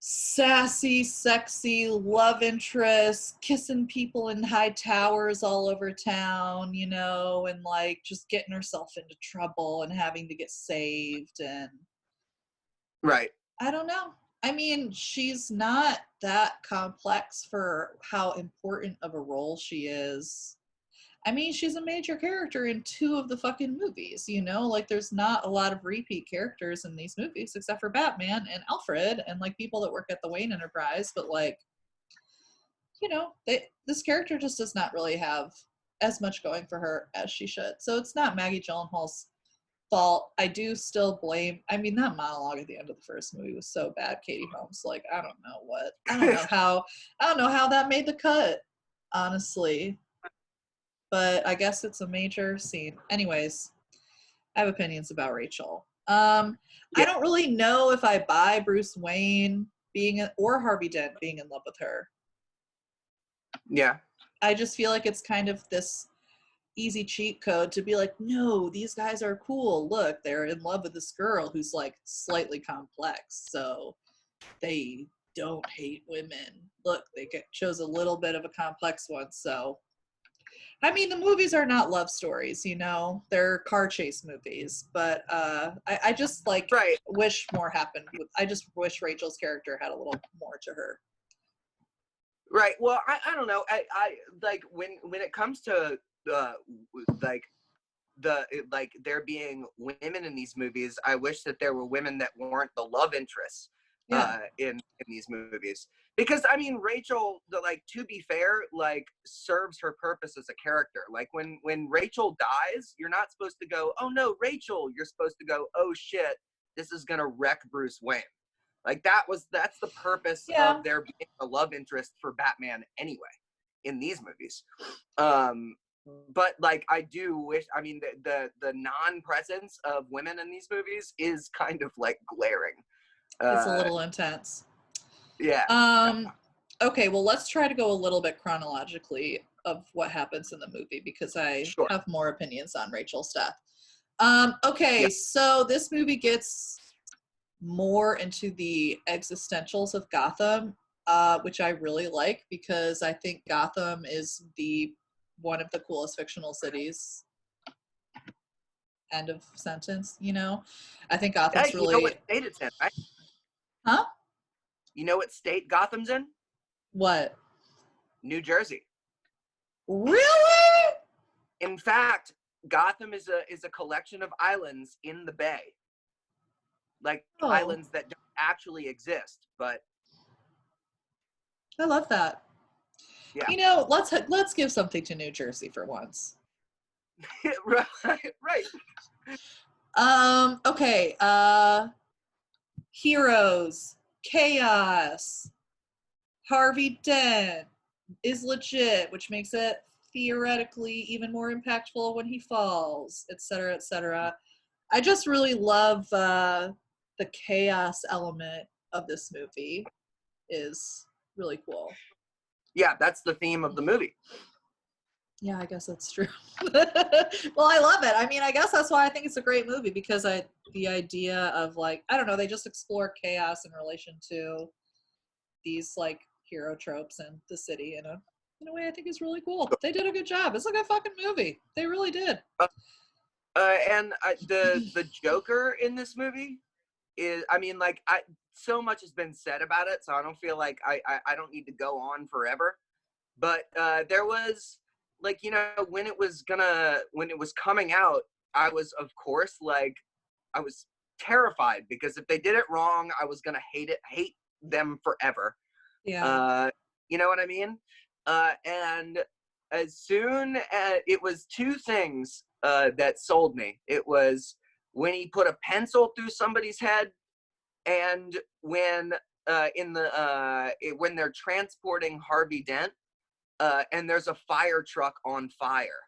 sassy, sexy love interest, kissing people in high towers all over town, you know, and like just getting herself into trouble and having to get saved. And right. I don't know. I mean, she's not that complex for how important of a role she is. I mean, she's a major character in 2 of the fucking movies, you know? Like, there's not a lot of repeat characters in these movies, except for Batman and Alfred and, like, people that work at the Wayne Enterprise. But, like, you know, this character just does not really have as much going for her as she should. So it's not Maggie Gyllenhaal's fault. I do still blame, I mean, that monologue at the end of the first movie was so bad. Katie Holmes, like, I don't know how that made the cut, honestly. But I guess it's a major scene. Anyways, I have opinions about Rachel. I don't really know if I buy Bruce Wayne or Harvey Dent being in love with her. Yeah. I just feel like it's kind of this easy cheat code to be like, no, these guys are cool. Look, they're in love with this girl who's like slightly complex, so they don't hate women. Look, they chose a little bit of a complex one, so I mean, the movies are not love stories, you know, they're car chase movies, but I just like wish more happened. I just wish Rachel's character had a little more to her. Right. Well, I don't know. I like when it comes to there being women in these movies, I wish that there were women that weren't the love interests. in these movies. Because I mean, Rachel, to be fair, serves her purpose as a character. Like when Rachel dies, you're not supposed to go, "Oh no, Rachel." You're supposed to go, "Oh shit, this is gonna wreck Bruce Wayne." Like that's the purpose of there being a love interest for Batman anyway in these movies. But I do wish, I mean, the non-presence of women in these movies is kind of glaring. It's a little intense. Yeah. Okay, well, let's try to go a little bit chronologically of what happens in the movie, because I have more opinions on Rachel's death. Okay, so this movie gets more into the existentials of Gotham, which I really like, because I think Gotham is one of the coolest fictional cities. End of sentence, I think Gotham's really... You know what state it's in, right? Huh? You know what state Gotham's in? What? New Jersey. Really? In fact, Gotham is a collection of islands in the bay. Islands that don't actually exist, but... I love that. Yeah. Let's give something to New Jersey for once. Right. Okay. Heroes, chaos, Harvey Dent is legit, which makes it theoretically even more impactful when he falls, etc., etc. I just really love the chaos element of this movie. Is really cool. Yeah, that's the theme of the movie. Yeah, I guess that's true. Well, I love it. I mean, I guess that's why I think it's a great movie, because the idea of I don't know, they just explore chaos in relation to these hero tropes and the city in a way I think is really cool. They did a good job. It's a good fucking movie. They really did. And the Joker in this movie is, I mean, so much has been said about it, so I don't feel like I don't need to go on forever. But there was when it was coming out, I was, of course, I was terrified, because if they did it wrong, I was gonna hate them forever. Yeah. You know what I mean? And as soon as it was two things that sold me. It was when he put a pencil through somebody's head, and when when they're transporting Harvey Dent, and there's a fire truck on fire.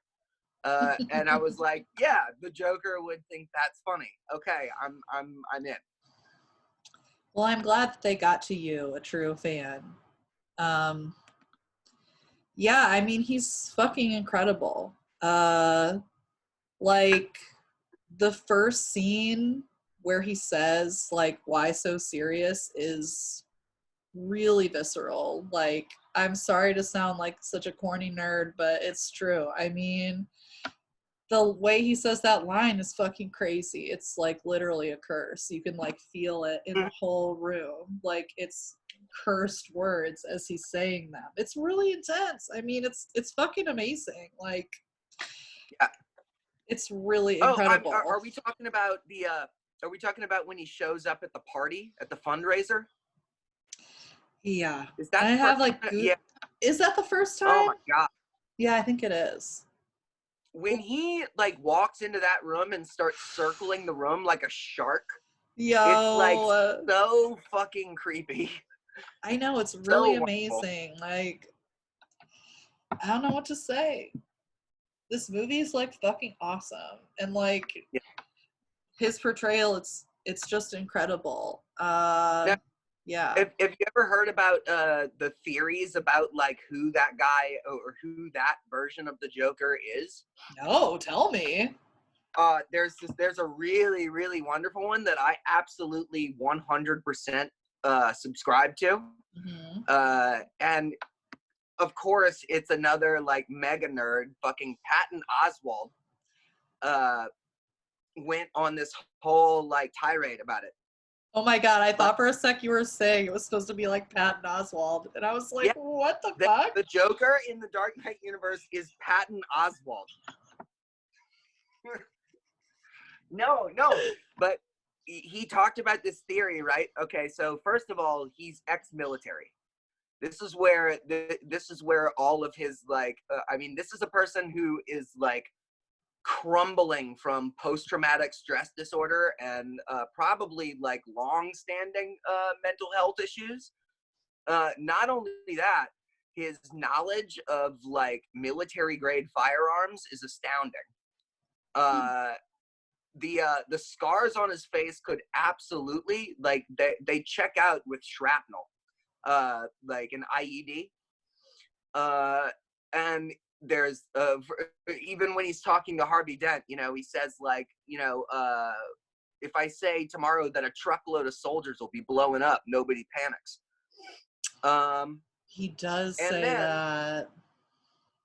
And I was like, yeah, the Joker would think that's funny. Okay, I'm in. Well, I'm glad that they got to you, a true fan. Yeah, I mean, he's fucking incredible. The first scene where he says, why so serious, is really visceral. I'm sorry to sound like such a corny nerd, but it's true. I mean, the way he says that line is fucking crazy. It's literally a curse. You can feel it in the whole room. It's cursed words as he's saying them. It's really intense. I mean, it's fucking amazing. Yeah. It's really incredible. Are we talking about are we talking about when he shows up at the party, at the fundraiser? Yeah. Is that I have yeah. Is that the first time? Oh my god. Yeah, I think it is. When he walks into that room and starts circling the room like a shark. Yo, it's so fucking creepy. I know, it's really so amazing. I don't know what to say. This movie is fucking awesome, and yeah. his portrayal, it's just incredible. Now, yeah. Have you ever heard about the theories about who that guy or who that version of the Joker is? No, tell me. There's a really, really wonderful one that I absolutely 100% subscribe to. Mm-hmm. And of course, it's another mega nerd, fucking Patton Oswalt, went on this whole tirade about it. Oh my god, I thought for a sec you were saying it was supposed to be Patton Oswalt, and I was like, yeah, what the fuck? The Joker in the Dark Knight universe is Patton Oswalt. No, but he talked about this theory, right? Okay, so first of all, he's ex-military. This is where all of his like. I mean, this is a person who is like crumbling from post-traumatic stress disorder and probably like long-standing mental health issues. Not only that, his knowledge of like military-grade firearms is astounding. The scars on his face could absolutely like they check out with shrapnel, like an IED, and there's even when he's talking to Harvey Dent, you know, he says like, you know, if I say tomorrow that a truckload of soldiers will be blowing up, nobody panics. He does and say then that.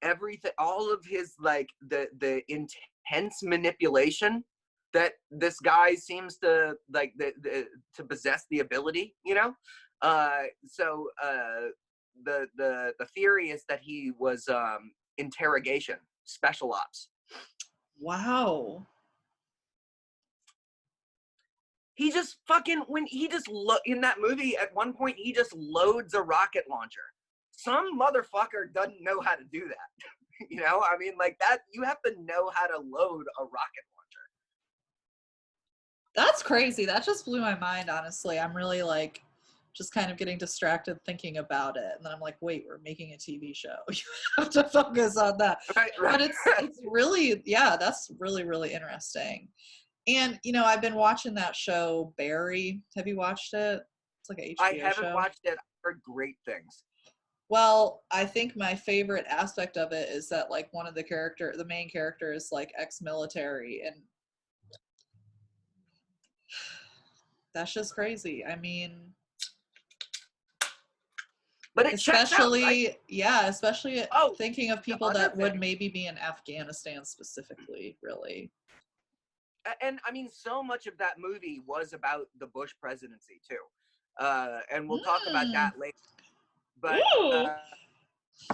everything, all of his like the intense manipulation that this guy seems to like to possess the ability, you know. So the theory is that he was interrogation, special ops. Wow. He just fucking in that movie at one point he just loads a rocket launcher. Some motherfucker doesn't know how to do that. You know, I mean, like that, you have to know how to load a rocket launcher. That's crazy. That just blew my mind, honestly. I'm really like just kind of getting distracted thinking about it. And then I'm like, wait, we're making a TV show. You have to focus on that. Right. But it's really, yeah, that's really, really interesting. And, you know, I've been watching that show, Barry. Have you watched it? It's like an HBO show. I haven't watched it. I've heard great things. Well, I think my favorite aspect of it is that like the main character is like ex-military, and that's just crazy. I mean, but it especially checks out, right? Yeah, especially thinking of people that would maybe be in Afghanistan specifically, really. And I mean, so much of that movie was about the Bush presidency too, and we'll talk about that later. But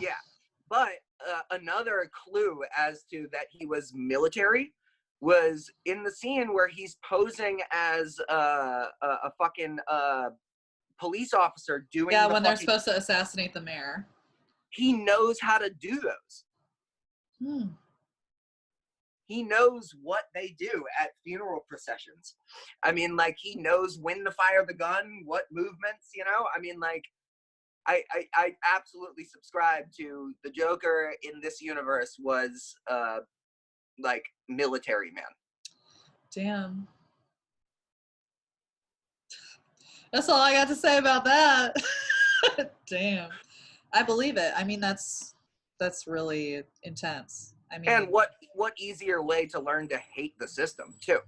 yeah, but another clue as to that he was military was in the scene where he's posing as a fucking police officer doing. Yeah, when they're supposed to assassinate the mayor. He knows how to do those. He knows what they do at funeral processions. I mean, like, he knows when to fire the gun, what movements, you know? I mean, like, I absolutely subscribe to the Joker in this universe was, like, military man. Damn. That's all I got to say about that. Damn. I believe it. I mean, that's really intense. I mean, and what easier way to learn to hate the system too?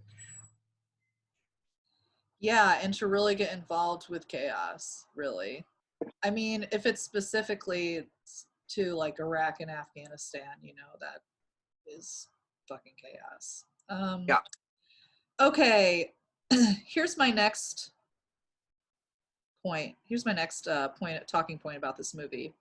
Yeah, and to really get involved with chaos, really. I mean, if it's specifically to like Iraq and Afghanistan, you know, that is fucking chaos. Yeah. Okay, here's my next point. Here's my next talking point about this movie.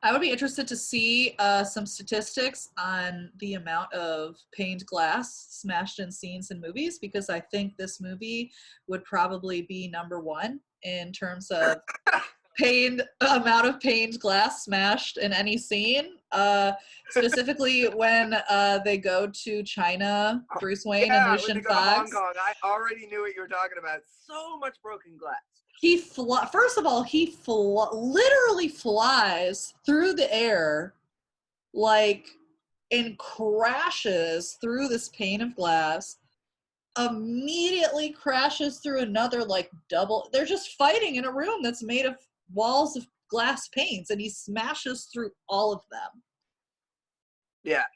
I would be interested to see some statistics on the amount of pained glass smashed in scenes in movies, because I think this movie would probably be number one in terms of amount of pained glass smashed in any scene. Specifically when they go to China, Bruce Wayne and Lucian Fox. Hong Kong, I already knew what you were talking about. So much broken glass. First of all, he literally flies through the air, like, and crashes through this pane of glass, immediately crashes through another, like, double. They're just fighting in a room that's made of walls of glass panes, and he smashes through all of them. Yeah.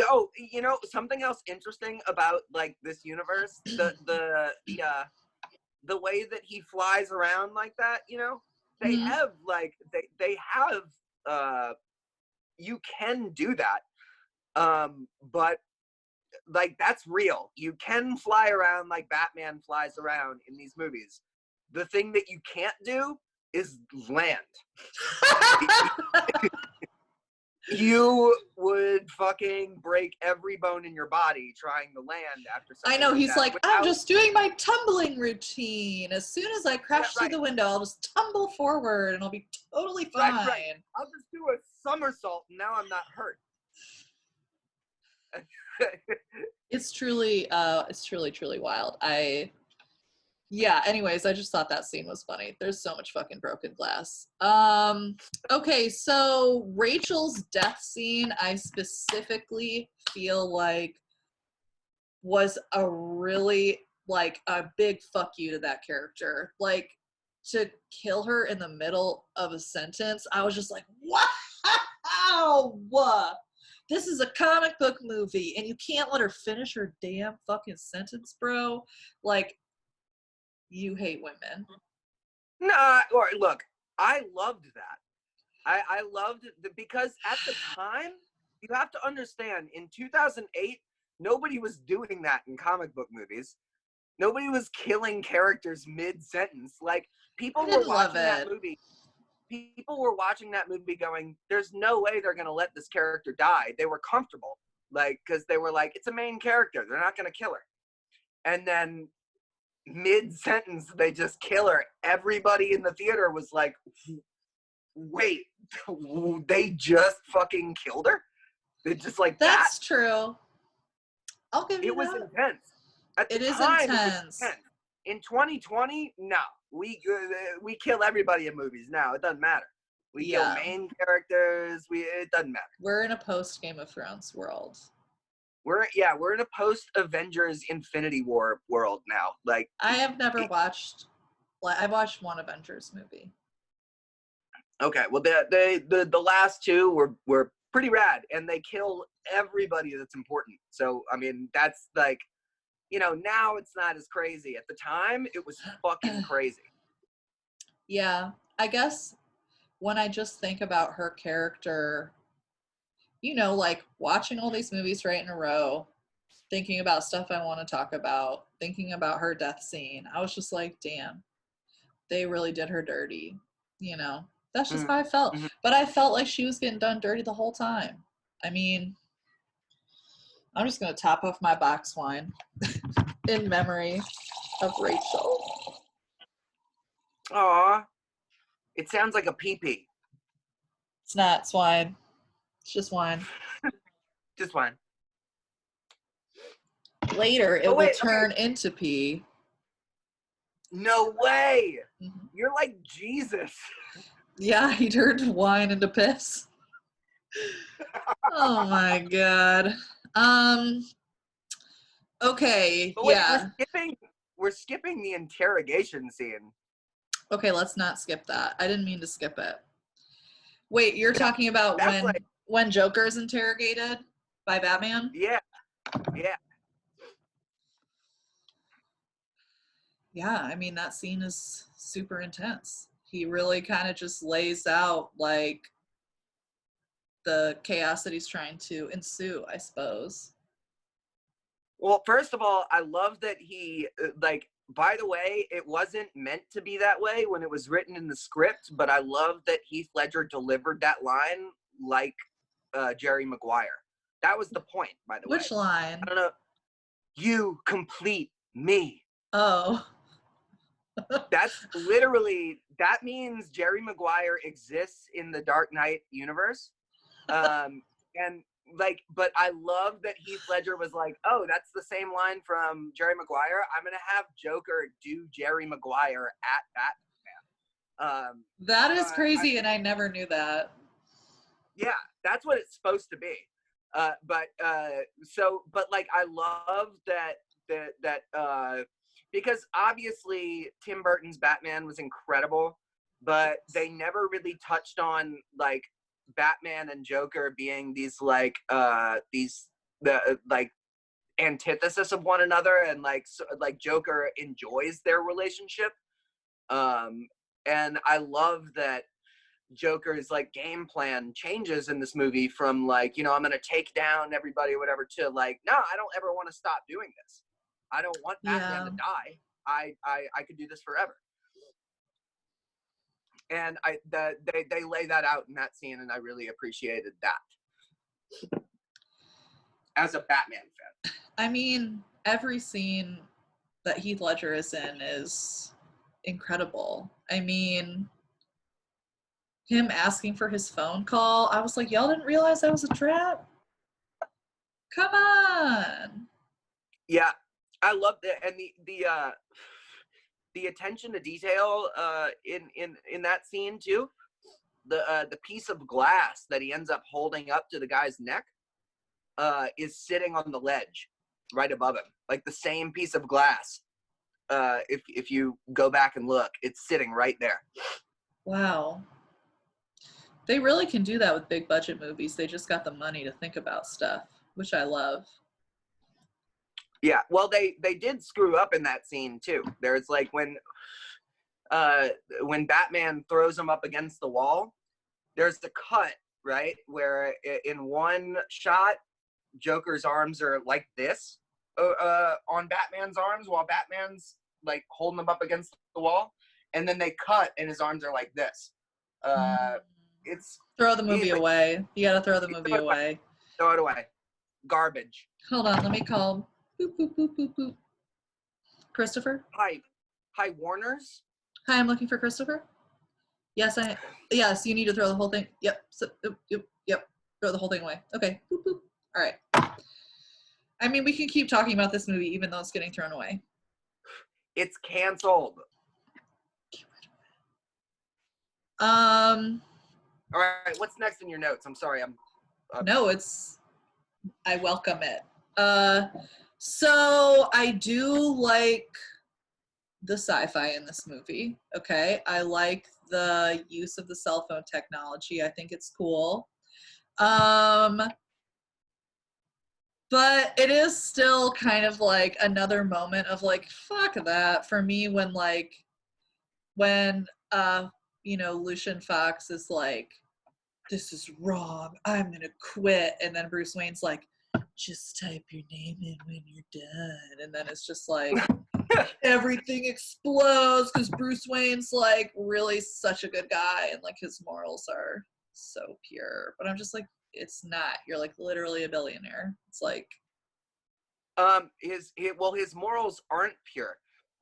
Oh, you know, something else interesting about, like, this universe, the way that he flies around like that, you know, they have, like, they have, you can do that. But, like, that's real. You can fly around like Batman flies around in these movies. The thing that you can't do is land. You would fucking break every bone in your body trying to land after something. I know, he's that like, I'm just doing my tumbling routine. As soon as I crash through the window, I'll just tumble forward and I'll be totally fine. Right. I'll just do a somersault and now I'm not hurt. It's truly wild. Anyways, I just thought that scene was funny. There's so much fucking broken glass. Okay, so Rachel's death scene, I specifically feel like was a really, like, a big fuck you to that character. Like, to kill her in the middle of a sentence, I was just like, wow! This is a comic book movie, and you can't let her finish her damn fucking sentence, bro. Like, you hate women. Nah, or look, I loved that. I loved it because at the time, you have to understand, in 2008, nobody was doing that in comic book movies. Nobody was killing characters mid-sentence. Like, people were watching that movie. People were watching that movie going, there's no way they're going to let this character die. They were comfortable, like, because they were like, it's a main character. They're not going to kill her. And then mid-sentence, they just kill her. Everybody in the theater was like, wait, they just fucking killed her? They just like That's true. I'll give you that. It was intense. At the time, it was intense. In 2020, no. We kill everybody in movies now. It doesn't matter. We kill main characters. It doesn't matter. We're in a post Game of Thrones world. We're in a post Avengers Infinity War world now. Like, I have never watched. I watched one Avengers movie. Okay, well, the last two were pretty rad, and they kill everybody that's important. So I mean, that's like, you know, now it's not as crazy. At the time, it was fucking crazy. Yeah, I guess when I just think about her character, you know, like watching all these movies right in a row, thinking about stuff I want to talk about, thinking about her death scene, I was just like, damn, they really did her dirty. You know, that's just how I felt. Mm-hmm. But I felt like she was getting done dirty the whole time. I mean, I'm just going to top off my box wine in memory of Rachel. Aw, it sounds like a pee-pee. It's not, it's wine. It's just wine. Just wine. Later, it will turn into pee. No way! Mm-hmm. You're like Jesus. Yeah, he turned wine into piss. Oh my god. Okay, but wait, we're skipping the interrogation scene. Okay, let's not skip that. I didn't mean to skip it. Wait, you're talking about when Joker's interrogated by Batman? Yeah. Yeah, I mean, that scene is super intense. He really kind of just lays out, like, the chaos that he's trying to ensue, I suppose. Well, first of all, I love that he, like, by the way, it wasn't meant to be that way when it was written in the script, but I love that Heath Ledger delivered that line like Jerry Maguire. That was the point, by the way. Which line? I don't know. You complete me. Oh. That's literally, that means Jerry Maguire exists in the Dark Knight universe. And like, but I love that Heath Ledger was like, oh, that's the same line from Jerry Maguire. I'm going to have Joker do Jerry Maguire at Batman. That is crazy, and I never knew that. Yeah, that's what it's supposed to be. But like, I love that because obviously Tim Burton's Batman was incredible, but they never really touched on, like, Batman and Joker being these like antithesis of one another, and like Joker enjoys their relationship, and I love that Joker's like game plan changes in this movie from like, you know, I'm gonna take down everybody or whatever to like, no, I don't ever want to stop doing this. I don't want Batman to die. I could do this forever. And they lay that out in that scene, and I really appreciated that. as a Batman fan. I mean, every scene that Heath Ledger is in is incredible. I mean, him asking for his phone call, I was like, y'all didn't realize that was a trap? Come on. Yeah, I love that, and the attention to detail in that scene too. The piece of glass that he ends up holding up to the guy's neck is sitting on the ledge right above him, like the same piece of glass. If you go back and look, it's sitting right there. Wow. They really can do that with big budget movies. They just got the money to think about stuff, which I love. Yeah, well, they did screw up in that scene too. There's like when Batman throws him up against the wall, there's the cut, right, where in one shot, Joker's arms are like this on Batman's arms while Batman's like holding him up against the wall, and then they cut and his arms are like this. It's throw the movie away. You gotta throw the movie away. Throw it away. Garbage. Hold on, let me call. Boop, boop, boop, boop, boop. Christopher? Hi, Warner's? Hi, I'm looking for Christopher. Yes, you need to throw the whole thing. Yep. Yep. Throw the whole thing away. Okay. Boop, boop. All right. I mean, we can keep talking about this movie even though it's getting thrown away. It's canceled. All right, what's next in your notes? I'm sorry, No, I welcome it. So I do like the sci-fi in this movie, okay? I like the use of the cell phone technology. I think it's cool. But it is still kind of like another moment of like, fuck that for me when Lucian Fox is like, this is wrong, I'm gonna quit, and then Bruce Wayne's like, just type your name in when you're done, and then it's just like everything explodes because Bruce Wayne's like really such a good guy and like his morals are so pure, but I'm just like, it's not. You're like literally a billionaire. It's like his morals aren't pure,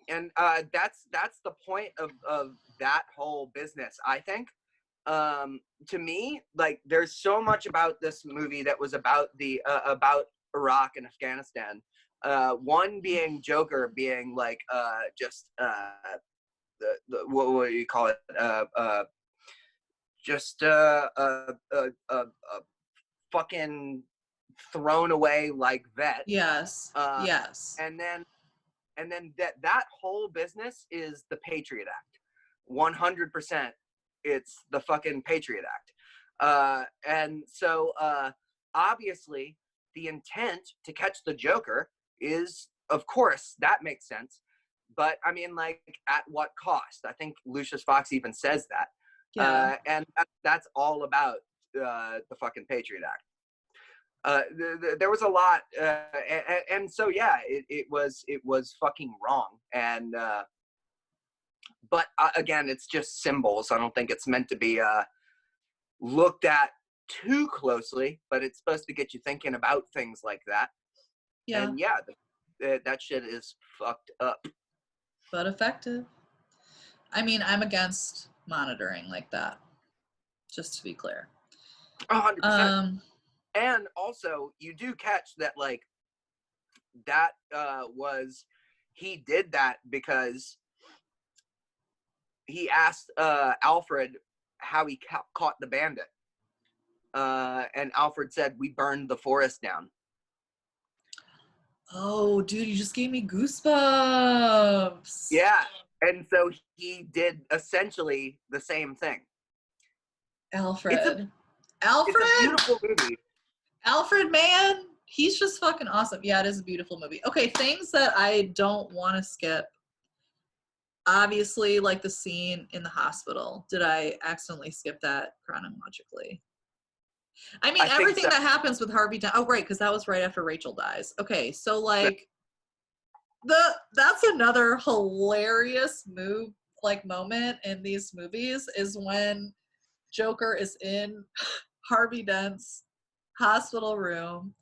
and that's the point of that whole business, I think. To me, like, there's so much about this movie that was about about Iraq and Afghanistan. One being Joker being like just what do you call it? Just a fucking thrown away like vet. yes. Yes. And then that whole business is the Patriot Act. 100%. It's the fucking Patriot Act. And so obviously the intent to catch the Joker is, of course, that makes sense. But I mean, like, at what cost? I think Lucius Fox even says that. Yeah. And that's all about the fucking Patriot Act. There was a lot, and so yeah, it was fucking wrong. And but again, it's just symbols. I don't think it's meant to be looked at too closely, but it's supposed to get you thinking about things like that. Yeah. And yeah, that shit is fucked up. But effective. I mean, I'm against monitoring like that, just to be clear. 100%. And also, you do catch that, like, that he did that because he asked Alfred how he caught the bandit. And Alfred said, we burned the forest down. Oh, dude, you just gave me goosebumps. Yeah. And so he did essentially the same thing. Alfred. It's a beautiful movie. Alfred, man, he's just fucking awesome. Yeah, it is a beautiful movie. Okay, things that I don't want to skip. Obviously, like the scene in the hospital. Did I accidentally skip that chronologically? I mean, everything that happens with Harvey. Oh, right, because that was right after Rachel dies. Okay, so like that's another hilarious moment in these movies is when Joker is in Harvey Dent's hospital room,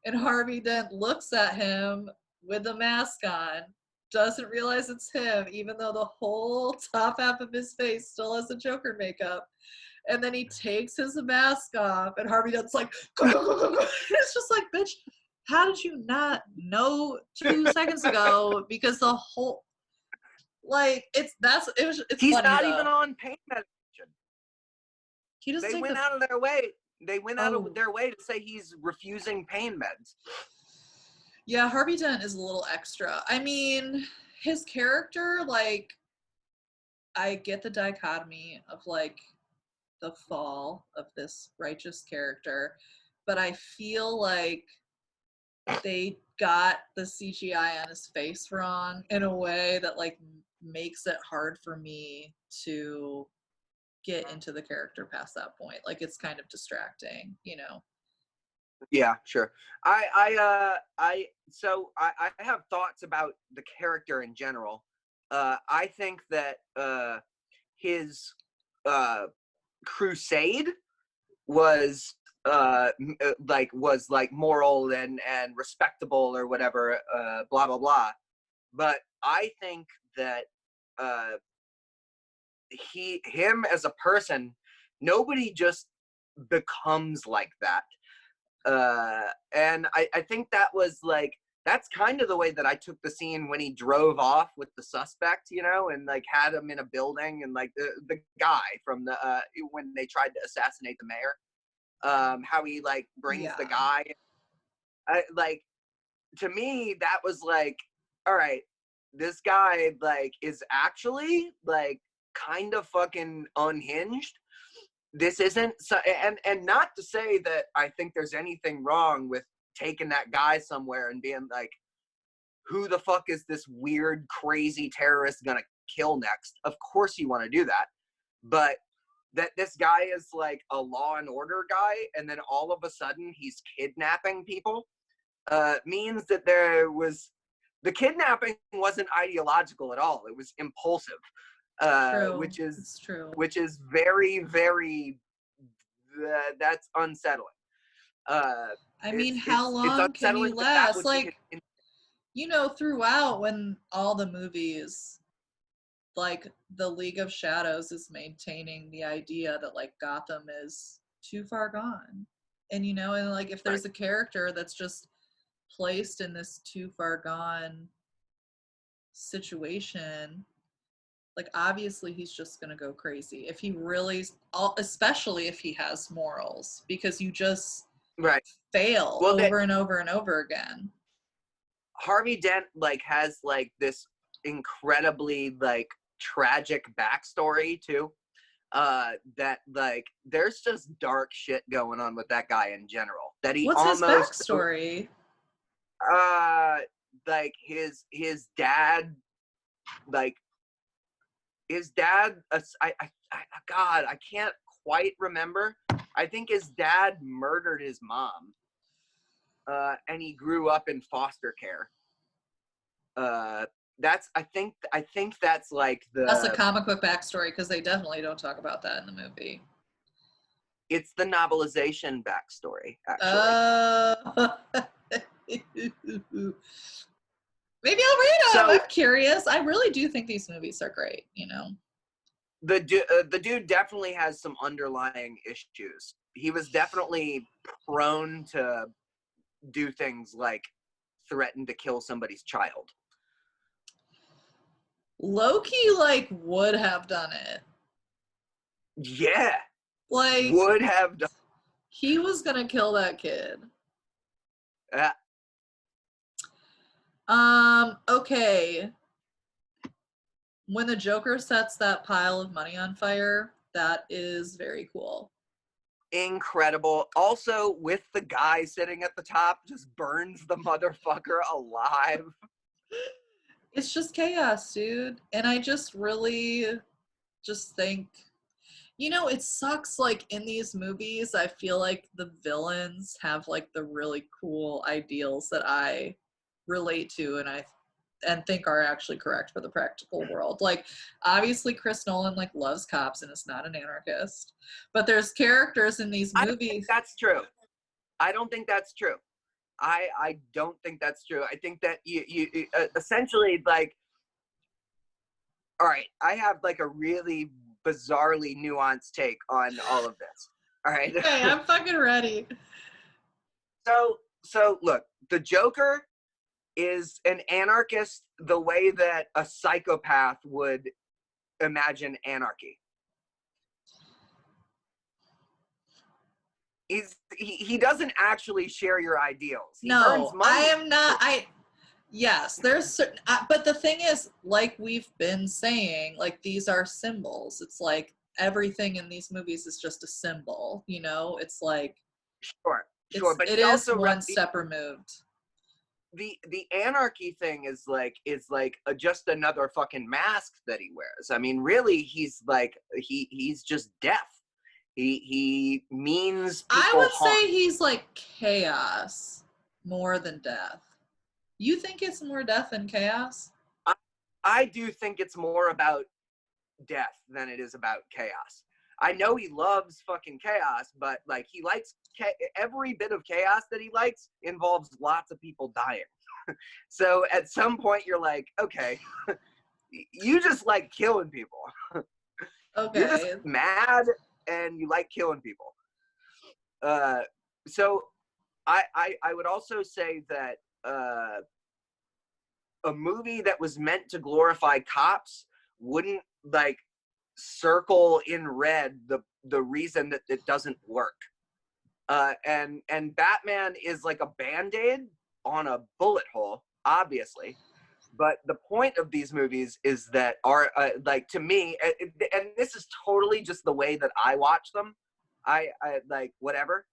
and Harvey Dent looks at him with the mask on, doesn't realize it's him, even though the whole top half of his face still has the Joker makeup. And then he takes his mask off, and Harvey Dent's like, go, go, go, go, go. It's just like, bitch, how did you not know 2 seconds ago? Because the whole, like, it's He's funny, not though. even on pain medication. He doesn't They take went the, out of their way. They went out Oh. of their way to say he's refusing pain meds. Yeah, Harvey Dent is a little extra. I mean, his character, like, I get the dichotomy of, like, the fall of this righteous character, but I feel like they got the CGI on his face wrong in a way that, like, makes it hard for me to get into the character past that point. Like, it's kind of distracting, you know? Yeah, sure. So I have thoughts about the character in general. I think that his crusade was like moral and respectable or whatever, blah blah blah. But I think that him as a person, nobody just becomes like that. And I think that was like, that's kind of the way that I took the scene when he drove off with the suspect, you know, and like had him in a building, and like the guy from the when they tried to assassinate the mayor, how he like brings the guy, like, to me that was like, all right, this guy like is actually like kind of fucking unhinged. This isn't so, and not to say that I think there's anything wrong with taking that guy somewhere and being like, who the fuck is this weird, crazy terrorist gonna kill next? Of course you want to do that. But that this guy is like a law and order guy, and then all of a sudden he's kidnapping people, means that the kidnapping wasn't ideological at all. It was impulsive. Which is true. Which is very, very, that's unsettling. I mean, how long can you last? Like, you know, throughout, when all the movies, like the League of Shadows is maintaining the idea that like Gotham is too far gone. And, you know, and like if there's a character that's just placed in this too far gone situation, like obviously he's just gonna go crazy if he really, especially if he has morals, because you just fail over and over and over again. Harvey Dent like has like this incredibly like tragic backstory too, that like there's just dark shit going on with that guy in general, that he What's his backstory? Like his dad, like his dad, God, I can't quite remember. I think his dad murdered his mom, and he grew up in foster care. That's I think that's like that's a comic book backstory, because they definitely don't talk about that in the movie. It's the novelization backstory, actually. Maybe I'll read them. I'm curious. I really do think these movies are great, you know. The dude definitely has some underlying issues. He was definitely prone to do things like threaten to kill somebody's child. Loki, like, would have done it. Yeah. Like, would have done. He was gonna kill that kid. Yeah. Okay. When the Joker sets that pile of money on fire, that is very cool. Incredible. Also, with the guy sitting at the top, just burns the motherfucker alive. It's just chaos, dude. And I just really just think, you know, it sucks, like, in these movies, I feel like the villains have, like, the really cool ideals that I relate to and think are actually correct for the practical world. Like, obviously Chris Nolan, like, loves cops and is not an anarchist. But there's characters in these movies. That's true. I don't think that's true. I don't think that's true. I think that you essentially like, all right, I have like a really bizarrely nuanced take on all of this. All right. Hey, I'm fucking ready. So look, the Joker is an anarchist the way that a psychopath would imagine anarchy. He doesn't actually share your ideals. He burns No, money. I am not. Yes, there's certain, but the thing is, like we've been saying, like these are symbols. It's like everything in these movies is just a symbol, you know? It's like Sure, but it he is also one step removed. the anarchy thing is like just another fucking mask that he wears. I mean, really, he's like he's just death. He means people I would harm. say he's like chaos more than death. You think it's more death than chaos? I do think it's more about death than it is about chaos. I know he loves fucking chaos, but like he likes every bit of chaos that he likes involves lots of people dying. So at some point you're like, okay, you just like killing people. Okay. You're just mad and you like killing people. So I would also say that a movie that was meant to glorify cops wouldn't like circle in red the reason that it doesn't work. And Batman is like a Band-Aid on a bullet hole, obviously. But the point of these movies is that are like, to me, and this is totally just the way that I watch them. I like whatever,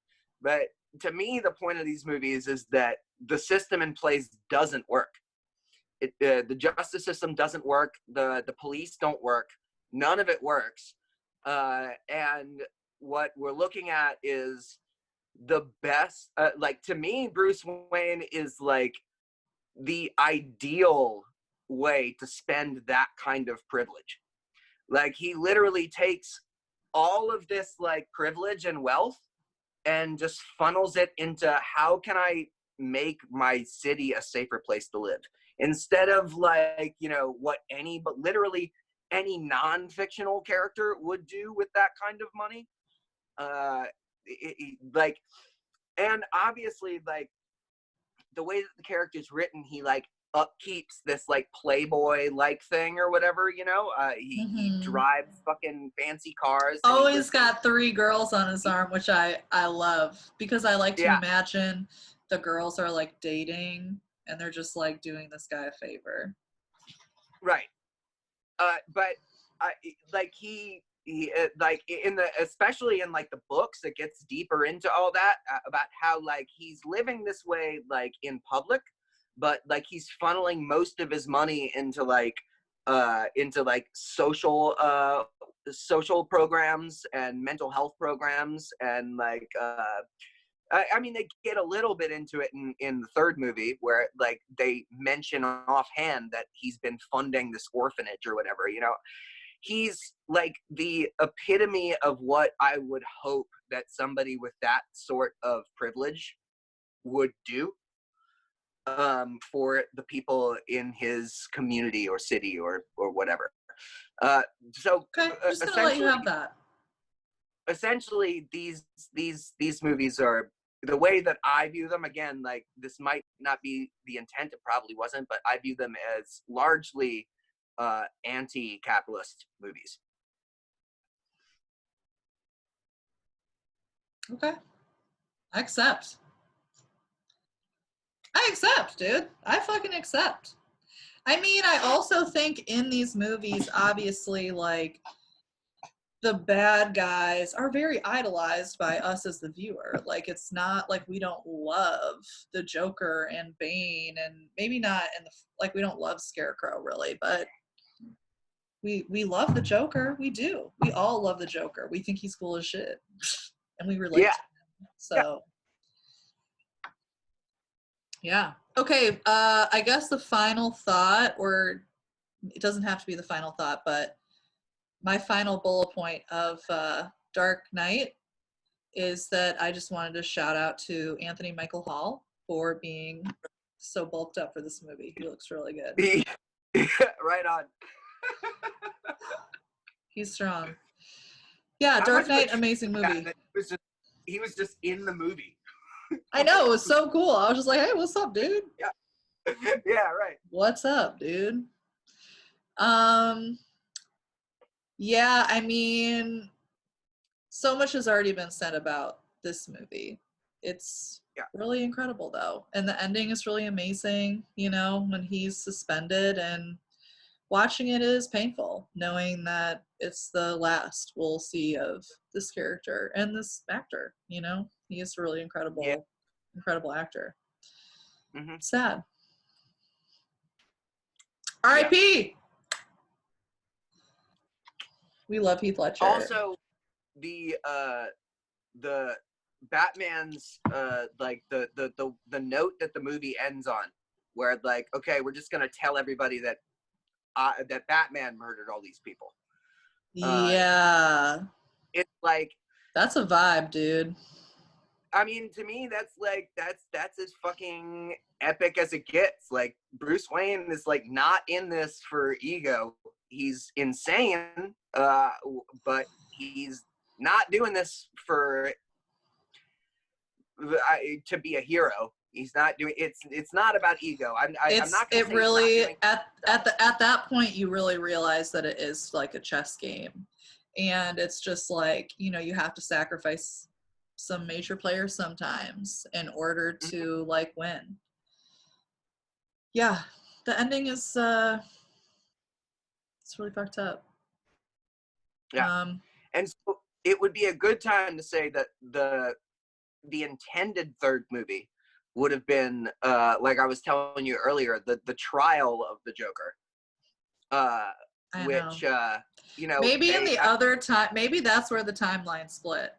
but to me, the point of these movies is that the system in place doesn't work. The justice system doesn't work. The police don't work. None of it works. And what we're looking at is the best. Like, to me, Bruce Wayne is like the ideal way to spend that kind of privilege. Like, he literally takes all of this like privilege and wealth and just funnels it into how can I make my city a safer place to live, instead of like, you know, what but literally any non-fictional character would do with that kind of money. Like, and obviously, like, the way that the character's written, he like upkeeps this like playboy like thing or whatever, you know. He drives fucking fancy cars. Always got 3 girls on his arm, which I love, because I like to imagine the girls are like dating and they're just like doing this guy a favor. Right. But like he like in the, especially in like the books, it gets deeper into all that about how like he's living this way like in public, but like he's funneling most of his money into like social programs and mental health programs, and like I mean, they get a little bit into it in the third movie where like they mention offhand that he's been funding this orphanage or whatever, you know. He's like the epitome of what I would hope that somebody with that sort of privilege would do for the people in his community or city or whatever. So okay, I'm just gonna let you have that. Essentially, these movies are, the way that I view them, again, like this might not be the intent, it probably wasn't, but I view them as largely anti-capitalist movies. Okay. I accept, dude. I fucking accept. I mean, I also think in these movies, obviously, like, the bad guys are very idolized by us as the viewer. Like, it's not like we don't love the Joker and Bane, and maybe not in the, like, we don't love Scarecrow really, but we love the Joker. We do. We all love the Joker. We think he's cool as shit, and we relate to him. So, yeah. Okay. I guess the final thought, or it doesn't have to be the final thought, but my final bullet point of Dark Knight is that I just wanted to shout out to Anthony Michael Hall for being so bulked up for this movie. He looks really good. Right on. He's strong. Yeah, How Dark much of a Knight, treat amazing was that movie. that he was just in the movie. I know, it was so cool. I was just like, hey, what's up, dude? Yeah. Yeah, right. What's up, dude? Yeah, I mean, so much has already been said about this movie. It's really incredible, though. And the ending is really amazing, you know, when he's suspended, and watching it is painful, knowing that it's the last we'll see of this character and this actor, you know? He is a really incredible, incredible actor. Mm-hmm. Sad. R.I.P. We love Heath Ledger. Also, the Batman's like the note that the movie ends on, where like, okay, we're just gonna tell everybody that that Batman murdered all these people. Yeah. It's like, that's a vibe, dude. I mean, to me, that's like that's as fucking epic as it gets. Like, Bruce Wayne is like not in this for ego. He's insane, but he's not doing this for to be a hero. He's not doing it's not about ego. I'm not gonna say really at that point you really realize that it is like a chess game, and it's just like, you know, you have to sacrifice some major players sometimes in order to like win. Yeah, the ending is it's really fucked up. Yeah. And so it would be a good time to say that the intended third movie would have been like I was telling you earlier, the trial of the Joker, which you know, maybe in the other time, maybe that's where the timeline split,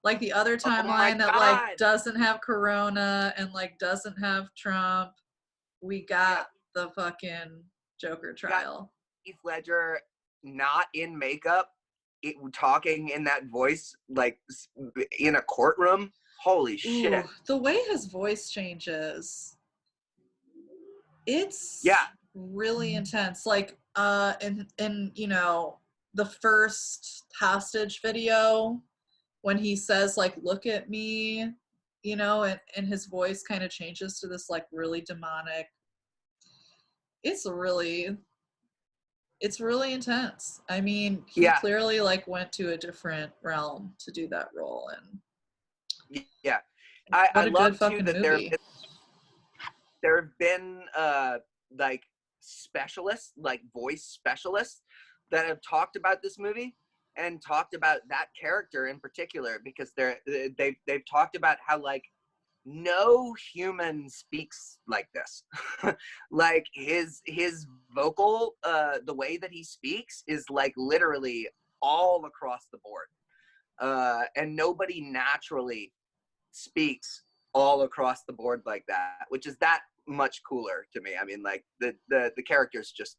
like the other timeline that like doesn't have Corona and like doesn't have Trump. We got the fucking Joker trial. Heath Ledger not in makeup, talking in that voice like in a courtroom. Holy shit. The way his voice changes, it's really intense. Like in you know, the first hostage video, when he says like, look at me, you know, and his voice kind of changes to this like really demonic. It's really intense. I mean, he clearly like went to a different realm to do that role. And I love too that there have been like specialists, like voice specialists, that have talked about this movie and talked about that character in particular, because they've talked about how like no human speaks like this. Like his vocal, the way that he speaks is like literally all across the board, and nobody naturally speaks all across the board like that, which is that much cooler to me. I mean, like the character's just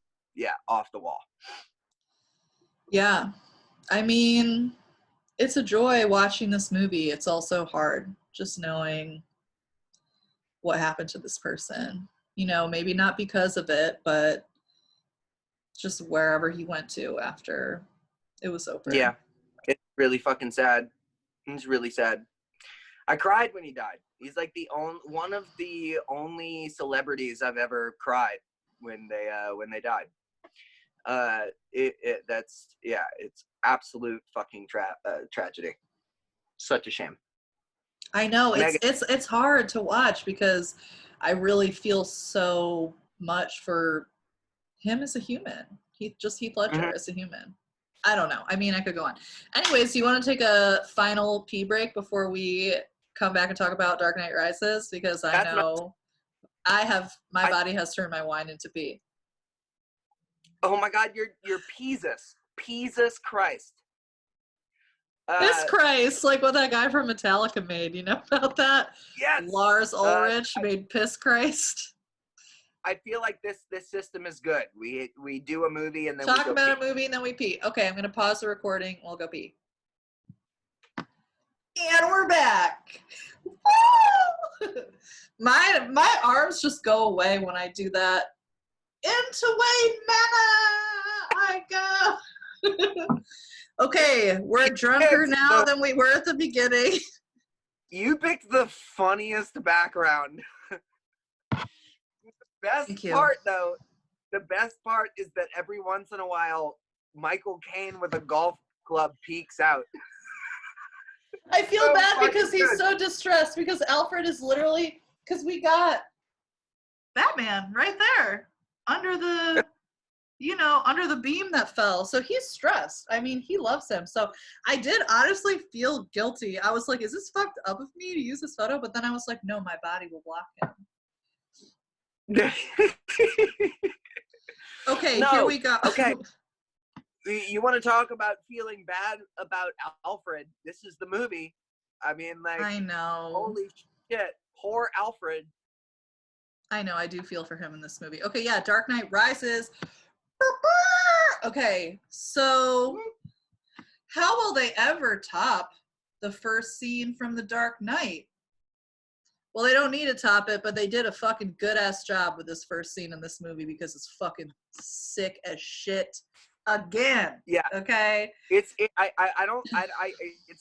off the wall. Yeah, I mean, it's a joy watching this movie. It's also hard just knowing what happened to this person, you know, maybe not because of it, but just wherever he went to after it was over. Yeah, it's really fucking sad. It's really sad. I cried when he died. He's like one of the only celebrities I've ever cried when they died. It's absolute fucking tragedy. Such a shame. I know it's hard to watch because I really feel so much for him as a human. Heath Ledger as a human. I don't know. I mean, I could go on. Anyways, do you want to take a final pee break before we come back and talk about Dark Knight Rises? Because I know my body has turned my wine into pee. Oh my God, you're Jesus Christ. Piss Christ, like what that guy from Metallica made. You know about that? Yes. Lars Ulrich made Piss Christ. I feel like this system is good. We do a movie and then talk we go about pee. A movie and then we pee. Okay, I'm gonna pause the recording. We'll go pee. And we're back. Woo! My arms just go away when I do that. Into Wayne Manor I go. Okay, we're drunker now than we were at the beginning. You picked the funniest background. Best part, though, the best part is that every once in a while, Michael Caine with a golf club peeks out. I feel so bad because he's so distressed because Alfred is literally, because we got Batman right there under the, under the beam that fell. So he's stressed. I mean, he loves him. So I did honestly feel guilty. I was like, is this fucked up of me to use this photo? But then I was like, no, my body will block him. Okay, here we go. Okay. You want to talk about feeling bad about Alfred? This is the movie. I mean, like, I know. Holy shit, poor Alfred. I know, I do feel for him in this movie. Okay, yeah, Dark Knight Rises. Okay, so how will they ever top the first scene from The Dark Knight? Well, they don't need to top it, but they did a fucking good-ass job with this first scene in this movie because it's fucking sick as shit. Again. Yeah. Okay. It's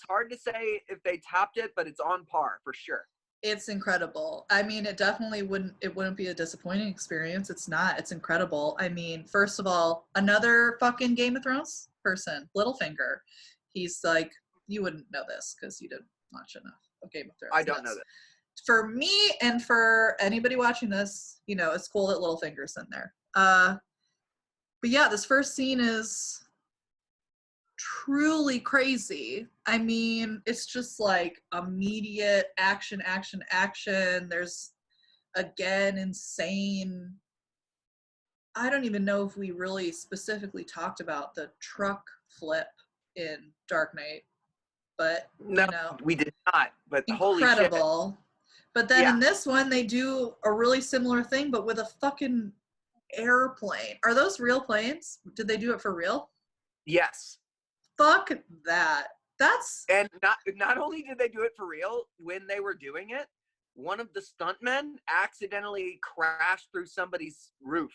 hard to say if they topped it, but it's on par for sure. It's incredible. I mean, it definitely wouldn't be a disappointing experience. It's not. It's incredible. I mean, first of all, another fucking Game of Thrones person, Littlefinger. He's like, you wouldn't know this because you didn't watch enough of Game of Thrones. I don't know that. For me and for anybody watching this, it's cool that Littlefinger's in there. But yeah, this first scene is truly crazy. I mean, it's just like immediate action, action, action. There's, again, insane. I don't even know if we really specifically talked about the truck flip in Dark Knight, but, no, we did not, but holy shit. Incredible. But then in this one, they do a really similar thing, but with a fucking airplane. Are those real planes? Did they do it for real? Yes. Fuck that. And not only did they do it for real, when they were doing it, one of the stuntmen accidentally crashed through somebody's roof.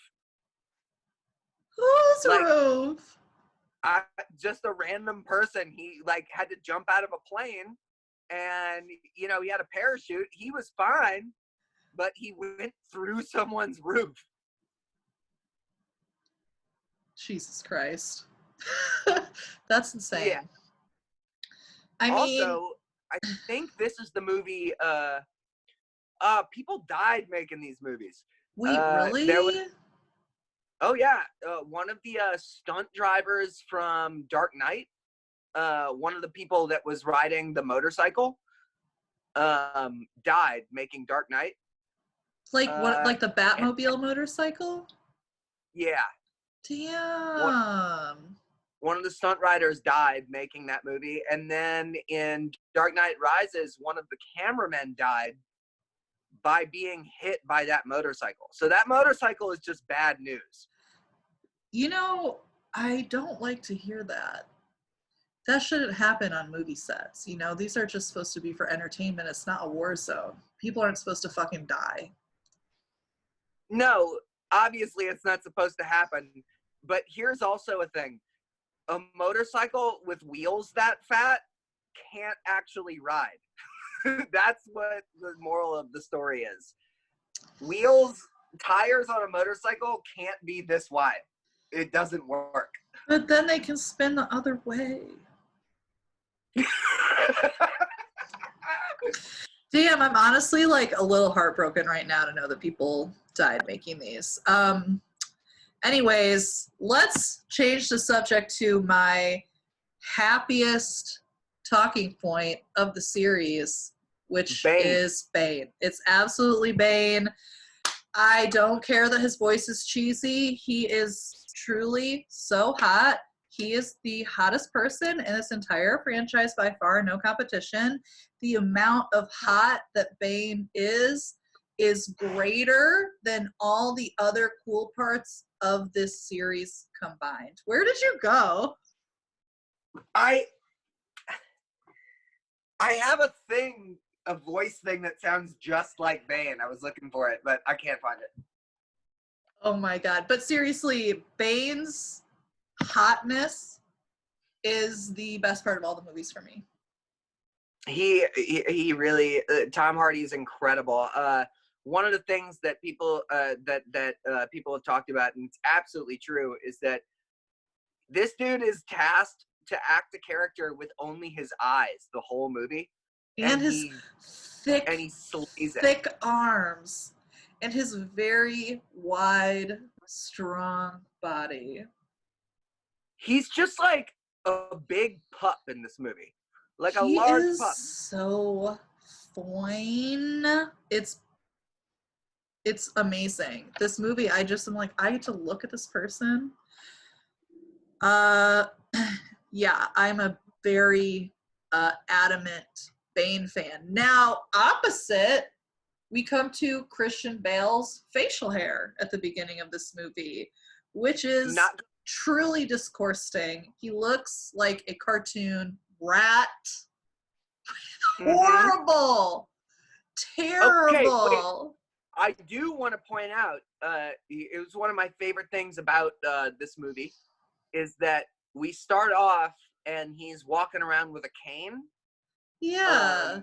Whose roof? Just a random person. He had to jump out of a plane, and he had a parachute. He was fine, but he went through someone's roof. Jesus Christ. That's insane. Yeah. I think this is the movie, people died making these movies. Wait, really? Oh yeah. One of the stunt drivers from Dark Knight, one of the people that was riding the motorcycle, died making Dark Knight. Like the Batmobile motorcycle? Yeah. Damn. One of the stunt riders died making that movie, and then in Dark Knight Rises, one of the cameramen died by being hit by that motorcycle. So that motorcycle is just bad news. I don't like to hear that. That shouldn't happen on movie sets. These are just supposed to be for entertainment. It's not a war zone. People aren't supposed to fucking die. No, obviously it's not supposed to happen. But here's also a thing. A motorcycle with wheels that fat can't actually ride. That's what the moral of the story is. Tires on a motorcycle can't be this wide. It doesn't work. But then they can spin the other way. Damn, I'm honestly a little heartbroken right now to know that people died making these. Anyways, let's change the subject to my happiest talking point of the series, which is Bane. It's absolutely Bane. I don't care that his voice is cheesy. He is truly so hot. He is the hottest person in this entire franchise by far, no competition. The amount of hot that Bane is greater than all the other cool parts of this series combined. Where did you go? I have a voice thing that sounds just like Bane. I was looking for it, but I can't find it. Oh my god. But seriously, Bane's hotness is the best part of all the movies for me. He really Tom Hardy is incredible. One of the things that people people have talked about, and it's absolutely true, is that this dude is tasked to act a character with only his eyes the whole movie, And his thick, he slays it. thick arms, and his very wide, strong body. He's just like a big pup in this movie, like a He large is pup. so fine. It's amazing. This movie, I just am like, I get to look at this person. Yeah, I'm a very adamant Bane fan. Now, opposite, we come to Christian Bale's facial hair at the beginning of this movie, which is Not truly disgusting. He looks like a cartoon rat. Horrible. Terrible. Okay, wait. I do want to point out, it was one of my favorite things about this movie, is that we start off and he's walking around with a cane. Yeah.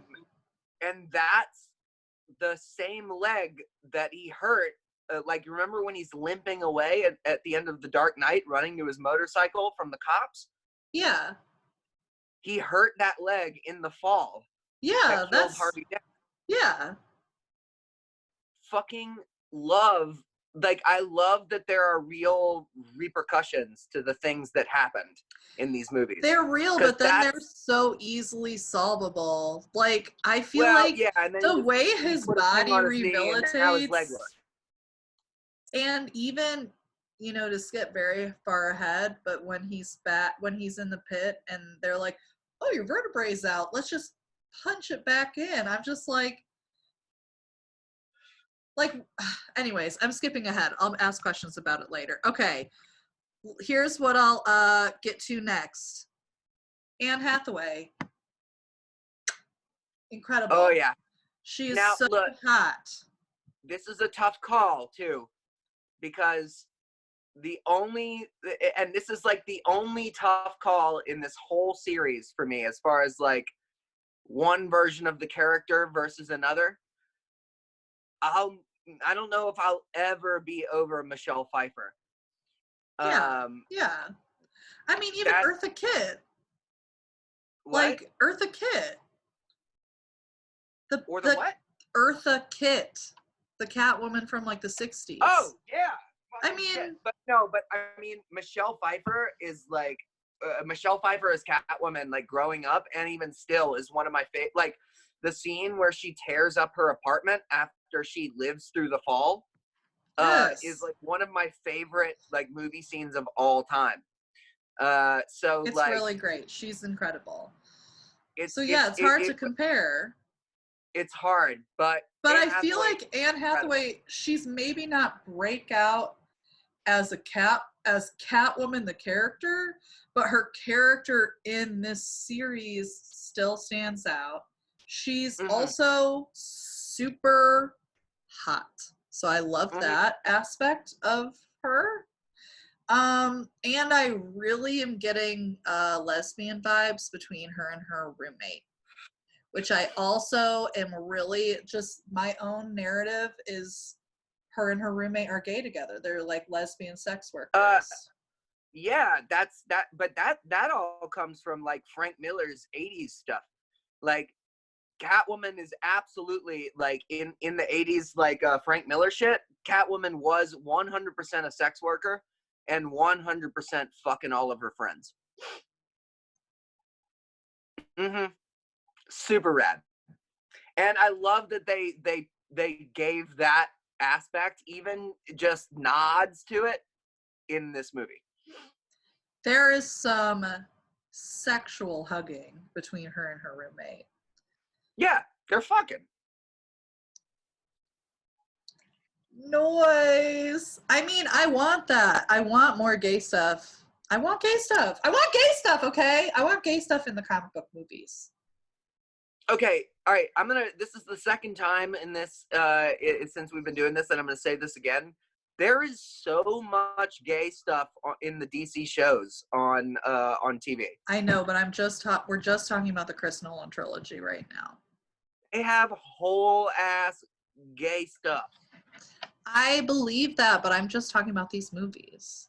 And that's the same leg that he hurt. Like, remember when he's limping away at the end of The Dark Knight, running to his motorcycle from the cops? Yeah. He hurt that leg in the fall. Yeah, that's Harvey Dent. Yeah. Fucking love, like, I love that there are real repercussions to the things that happened in these movies. They're real, but then they're so easily solvable. Like, I feel and then the way his body rehabilitates, and even, you know, to skip very far ahead, but when he's in the pit and they're like, oh, your vertebrae's out, let's just punch it back in. I'm just like, anyways, I'm skipping ahead. I'll ask questions about it later. Okay, here's what I'll get to next. Anne Hathaway. Incredible. Oh, yeah. She is so hot. This is a tough call, too, because this is like the only tough call in this whole series for me, as far as like one version of the character versus another. I don't know if I'll ever be over Michelle Pfeiffer. Yeah. I mean, even Eartha Kitt. What? Like, Eartha Kitt. The what? Eartha Kitt. The Catwoman from, like, the 60s. Oh, yeah. I mean... Shit. But I mean, Michelle Pfeiffer is, like... Michelle Pfeiffer as Catwoman, like, growing up, and even still, is one of my favorite... Like, the scene where she tears up her apartment after she lives through the fall is, like, one of my favorite, like, movie scenes of all time. So, it's like... really great. She's incredible. It's hard to compare. It's hard, but I feel like Anne Hathaway, she's maybe not break out as Catwoman the character, but her character in this series still stands out. She's also super hot, so I love that aspect of her. And I really am getting lesbian vibes between her and her roommate, which I also am really just, my own narrative is her and her roommate are gay together. They're like lesbian sex workers. Yeah, but that all comes from like Frank Miller's 80s stuff. Like Catwoman is absolutely like in the 80s, like Frank Miller shit. Catwoman was 100% a sex worker and 100% fucking all of her friends. Super rad. And I love that they gave that aspect, even just nods to it, in this movie. There is some sexual hugging between her and her roommate. Yeah, they're fucking. Noise. I mean, I want that. I want more gay stuff. I want gay stuff. Okay? I want gay stuff in the comic book movies. Okay, all right. This is the second time in this since we've been doing this, and I'm gonna say this again. There is so much gay stuff in the DC shows on TV. I know, but we're just talking about the Chris Nolan trilogy right now. They have whole ass gay stuff. I believe that, but I'm just talking about these movies.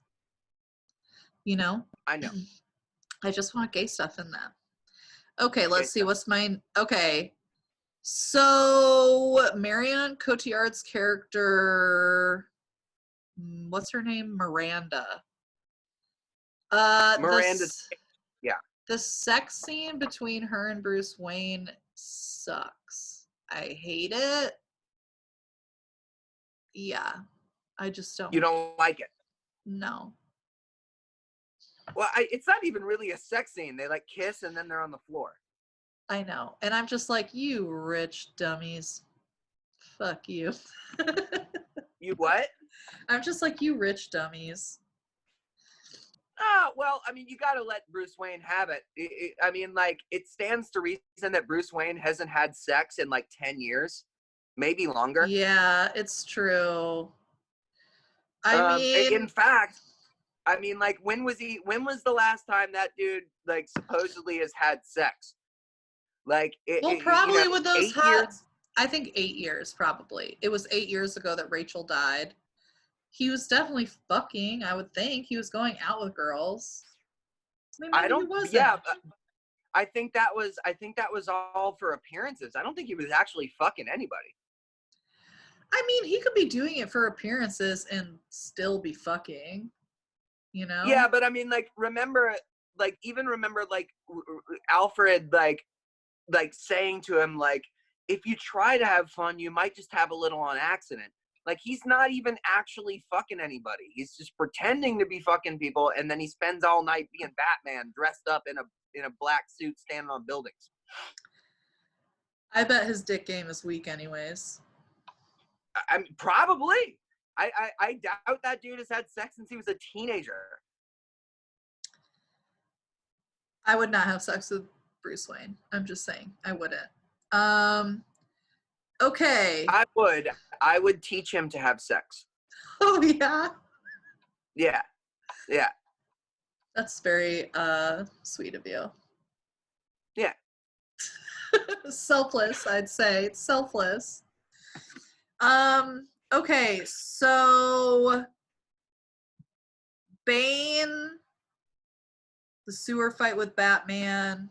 You know? I know. I just want gay stuff in them. Okay, let's see. What's mine? Okay. So, Marion Cotillard's character, what's her name? Miranda. Miranda. Yeah. The sex scene between her and Bruce Wayne sucks. I hate it. Yeah. I just don't. You don't like it? No. Well, it's not even really a sex scene. They like kiss and then they're on the floor. I know. And I'm just like, you rich dummies. Fuck you. You what? I'm just like, you rich dummies. Well, I mean, you got to let Bruce Wayne have it. I mean, like, it stands to reason that Bruce Wayne hasn't had sex in like 10 years, maybe longer. Yeah, it's true. I mean, in fact, I mean, like, when was the last time that dude, like, supposedly has had sex? Like, probably with those 8 years. I think 8 years, probably. It was 8 years ago that Rachel died. He was definitely fucking, I would think. He was going out with girls. Maybe he wasn't. Yeah, I think that was all for appearances. I don't think he was actually fucking anybody. I mean, he could be doing it for appearances and still be fucking, you know? Yeah, but I mean, like, remember, Alfred, like saying to him, like, if you try to have fun, you might just have a little on accident. Like, he's not even actually fucking anybody. He's just pretending to be fucking people, and then he spends all night being Batman, dressed up in a black suit, standing on buildings. I bet his dick game is weak anyways. I mean, probably. I doubt that dude has had sex since he was a teenager. I would not have sex with Bruce Wayne. I'm just saying. I wouldn't. Okay. I would teach him to have sex. Oh, yeah? Yeah. Yeah. That's very sweet of you. Yeah. Selfless, I'd say. It's selfless. Okay, so Bane, the sewer fight with Batman,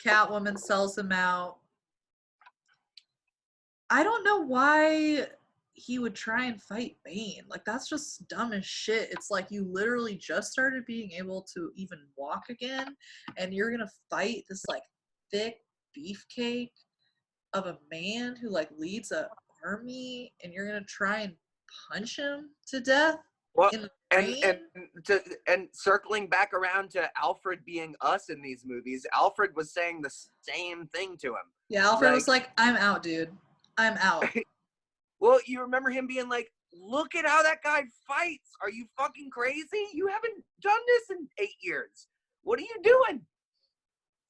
Catwoman sells him out. I don't know why he would try and fight Bane. Like, that's just dumb as shit. It's like you literally just started being able to even walk again, and you're gonna fight this like thick beefcake of a man who like leads a army, and you're gonna try and punch him to death. Well, in the brain? and circling back around to Alfred being us in these movies, Alfred was saying the same thing to him. Yeah, Alfred was like, I'm out, dude. I'm out. Well, you remember him being like, look at how that guy fights. Are you fucking crazy? You haven't done this in 8 years. What are you doing?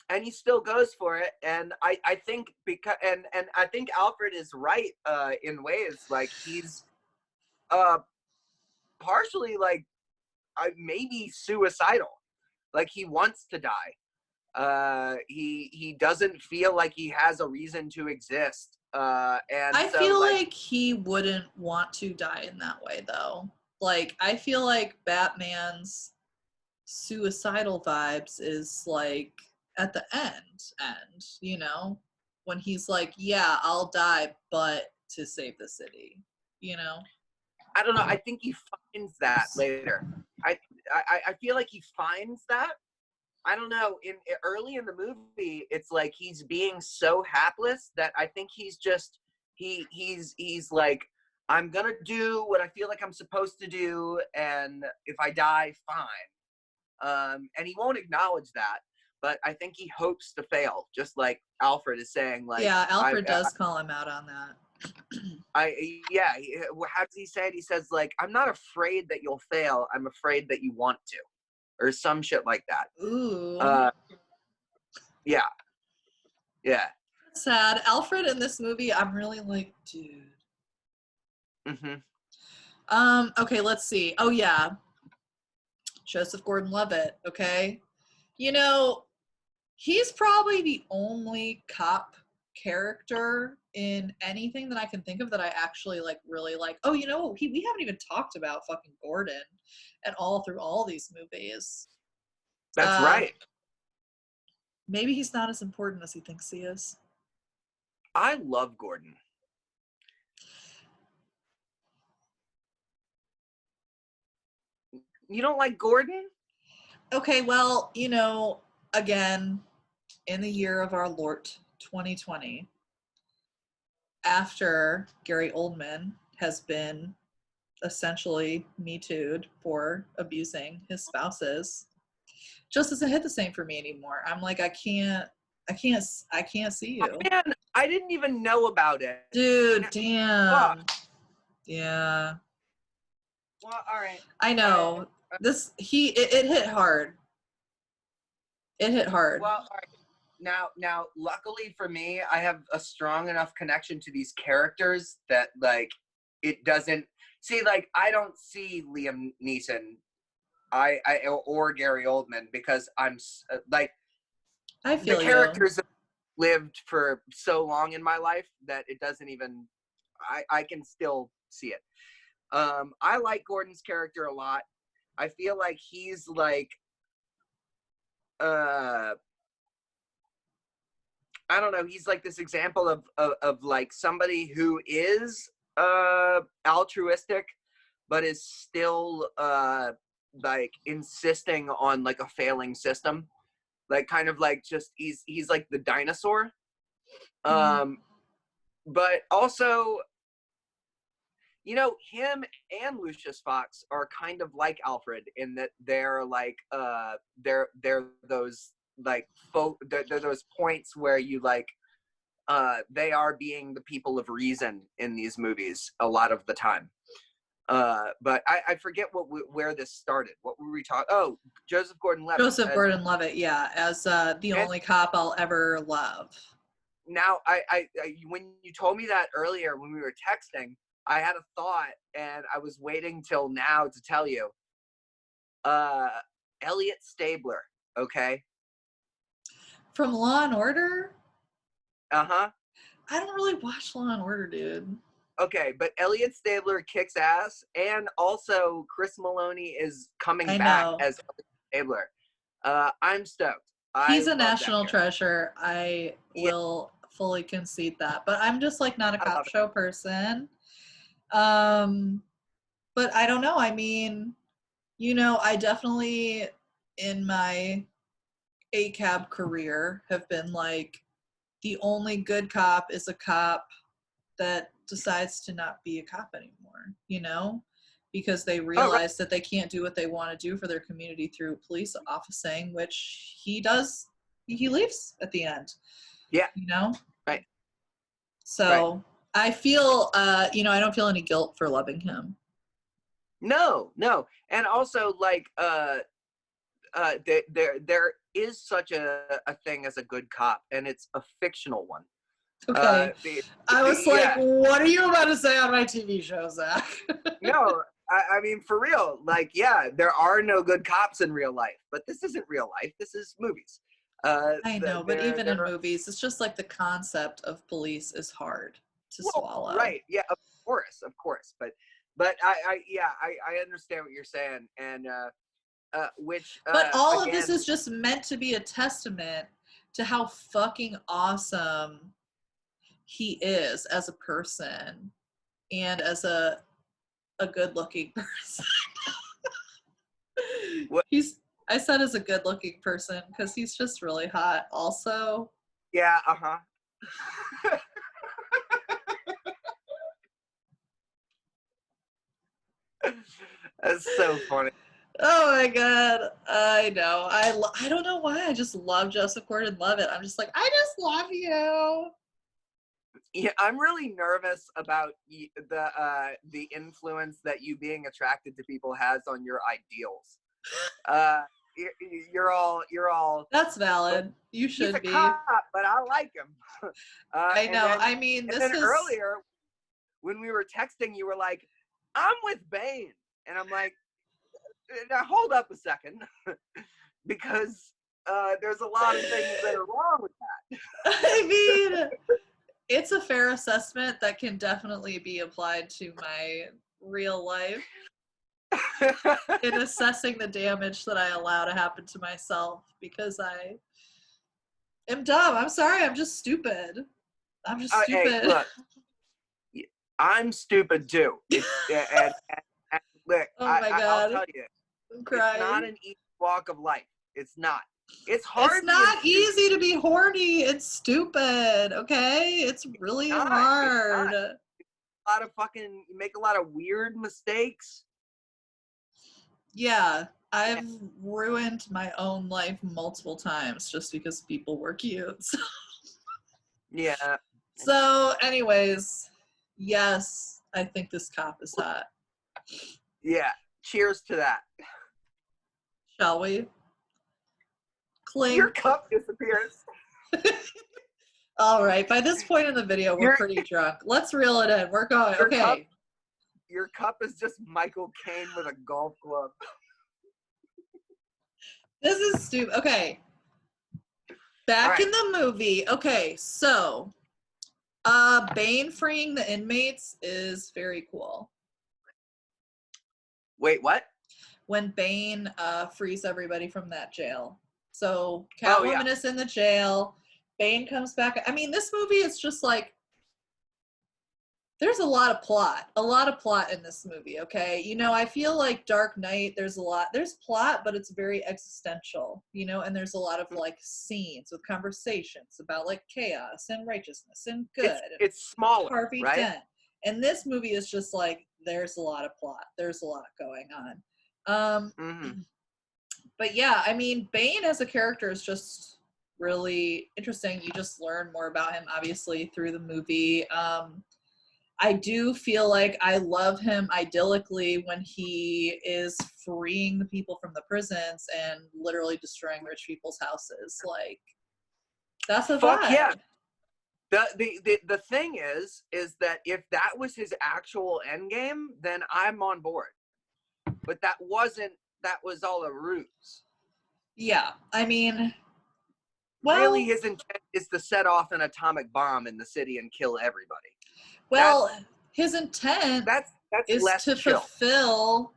And he still goes for it. And I think I think Alfred is right in ways. Like, he's partially like maybe suicidal. Like, he wants to die. He doesn't feel like he has a reason to exist. And I feel like he wouldn't want to die in that way, though. Like, I feel like Batman's suicidal vibes is like at the end, you know, when he's like, yeah, I'll die, but to save the city, you know. I don't know. I think he finds that later. I feel like he finds that. I don't know. Early in the movie, it's like he's being so hapless that I think he's just he's like, I'm gonna do what I feel like I'm supposed to do, and if I die, fine. And he won't acknowledge that, but I think he hopes to fail, just like Alfred is saying. Like, yeah, Alfred does call him out on that. How does he say it? He says, like, I'm not afraid that you'll fail. I'm afraid that you want to. Or some shit like that. Ooh. Yeah. Yeah. sad. Alfred in this movie, I'm really like, dude. Okay, let's see. Oh yeah, Joseph Gordon-Levitt. Okay, you know, he's probably the only cop character in anything that I can think of that I actually like really like. Oh, you know, we haven't even talked about fucking Gordon at all through all these movies. That's right. Maybe he's not as important as he thinks he is. I love Gordon. You don't like Gordon? Okay, well, you know, again, in the year of our Lord 2020, after Gary Oldman has been essentially Me Too'd for abusing his spouses, just doesn't hit the same for me anymore. I'm like, I can't see you. Oh, man, I didn't even know about it. Dude, damn. Yeah. Well, all right. I know. It hit hard. It hit hard. Well, all right. Now, luckily for me, I have a strong enough connection to these characters that, like, it doesn't see, like, I don't see Liam Neeson, or Gary Oldman, because I'm like, I feel the characters have lived for so long in my life that it doesn't even. I can still see it. I like Gordon's character a lot. I feel like he's like, I don't know, he's like this example of like somebody who is altruistic, but is still like insisting on like a failing system. Like kind of like just he's like the dinosaur. But also, you know, him and Lucius Fox are kind of like Alfred in that they're like they're those like they're those points where you like they are being the people of reason in these movies a lot of the time. But I forget where this started. What were we talking? Oh, Joseph Gordon-Levitt. Joseph Gordon-Levitt, yeah, as the only cop I'll ever love. Now, I when you told me that earlier when we were texting, I had a thought, and I was waiting till now to tell you. Elliot Stabler, okay? From Law and Order? Uh-huh. I don't really watch Law and Order, dude. Okay, but Elliot Stabler kicks ass, and also Chris Maloney is coming back as Elliot Stabler. I'm stoked. He's a national treasure. I will fully concede that. But I'm just like not a cop show person. But I don't know. I mean, you know, I definitely in my ACAB career have been like, the only good cop is a cop that decides to not be a cop anymore, you know, because they realize that they can't do what they want to do for their community through police officing, which he does. He leaves at the end. Yeah. You know? Right. So I feel, you know, I don't feel any guilt for loving him. No. And also, like, there is such a thing as a good cop, and it's a fictional one. Okay. I was like, what are you about to say on my TV show, Zach? No, I mean, for real. Like, yeah, there are no good cops in real life, but this isn't real life. This is movies. I know, but even in movies, it's just like the concept of police is hard to swallow. Right. Yeah, of course. But I understand what you're saying. And but all of this is just meant to be a testament to how fucking awesome he is as a person and as a good-looking person. I said as a good-looking person because he's just really hot also. Yeah, That's so funny. Oh my god, I know. I don't know why. I just love Joseph Gordon-Levitt. I'm just like, I just love you. Yeah, I'm really nervous about the influence that you being attracted to people has on your ideals. you're all That's valid. You he's should a be. cop, but I like him. I know. Then, I mean, and this then is earlier when we were texting, you were like, "I'm with Bane," and I'm like, "Now hold up a second, because there's a lot of things that are wrong with that." I mean, it's a fair assessment that can definitely be applied to my real life in assessing the damage that I allow to happen to myself because I am dumb. I'm sorry. I'm just stupid. I'm just stupid. Hey, look, I'm stupid too. And look, Oh my God. I'll tell you, I'm crying. it's not an easy walk of life. It's not. It's hard. It's not easy to be horny and stupid, okay? It's really hard. A lot of you make a lot of weird mistakes. Yeah, I've ruined my own life multiple times just because people were cute. So. Yeah. So, anyways, yes, I think this cop is hot. Yeah. Cheers to that. Shall we? Clink. Your cup disappears. All right. By this point in the video, we're pretty drunk. Let's reel it in. We're going. Okay. Your cup is just Michael Caine with a golf club. This is stupid. Okay. Back in the movie. Okay, so Bane freeing the inmates is very cool. Wait, what? When Bane frees everybody from that jail. So Catwoman is in the jail. Bane comes back. I mean, this movie is just like, there's a lot of plot in this movie, okay? You know, I feel like Dark Knight, there's plot, but it's very existential, you know, and there's a lot of like scenes with conversations about like chaos and righteousness and good. It's smaller, Harvey right? Dent. And this movie is just like, there's a lot of plot. There's a lot going on. But yeah, I mean, Bane as a character is just really interesting. You just learn more about him, obviously, through the movie. I do feel like I love him idyllically when he is freeing the people from the prisons and literally destroying rich people's houses. Like, that's a vibe. Yeah. The thing is that if that was his actual end game, then I'm on board. But that wasn't. That was all a ruse. Yeah, I mean, well, really, his intent is to set off an atomic bomb in the city and kill everybody. Well, his intent that's is less to chill. fulfill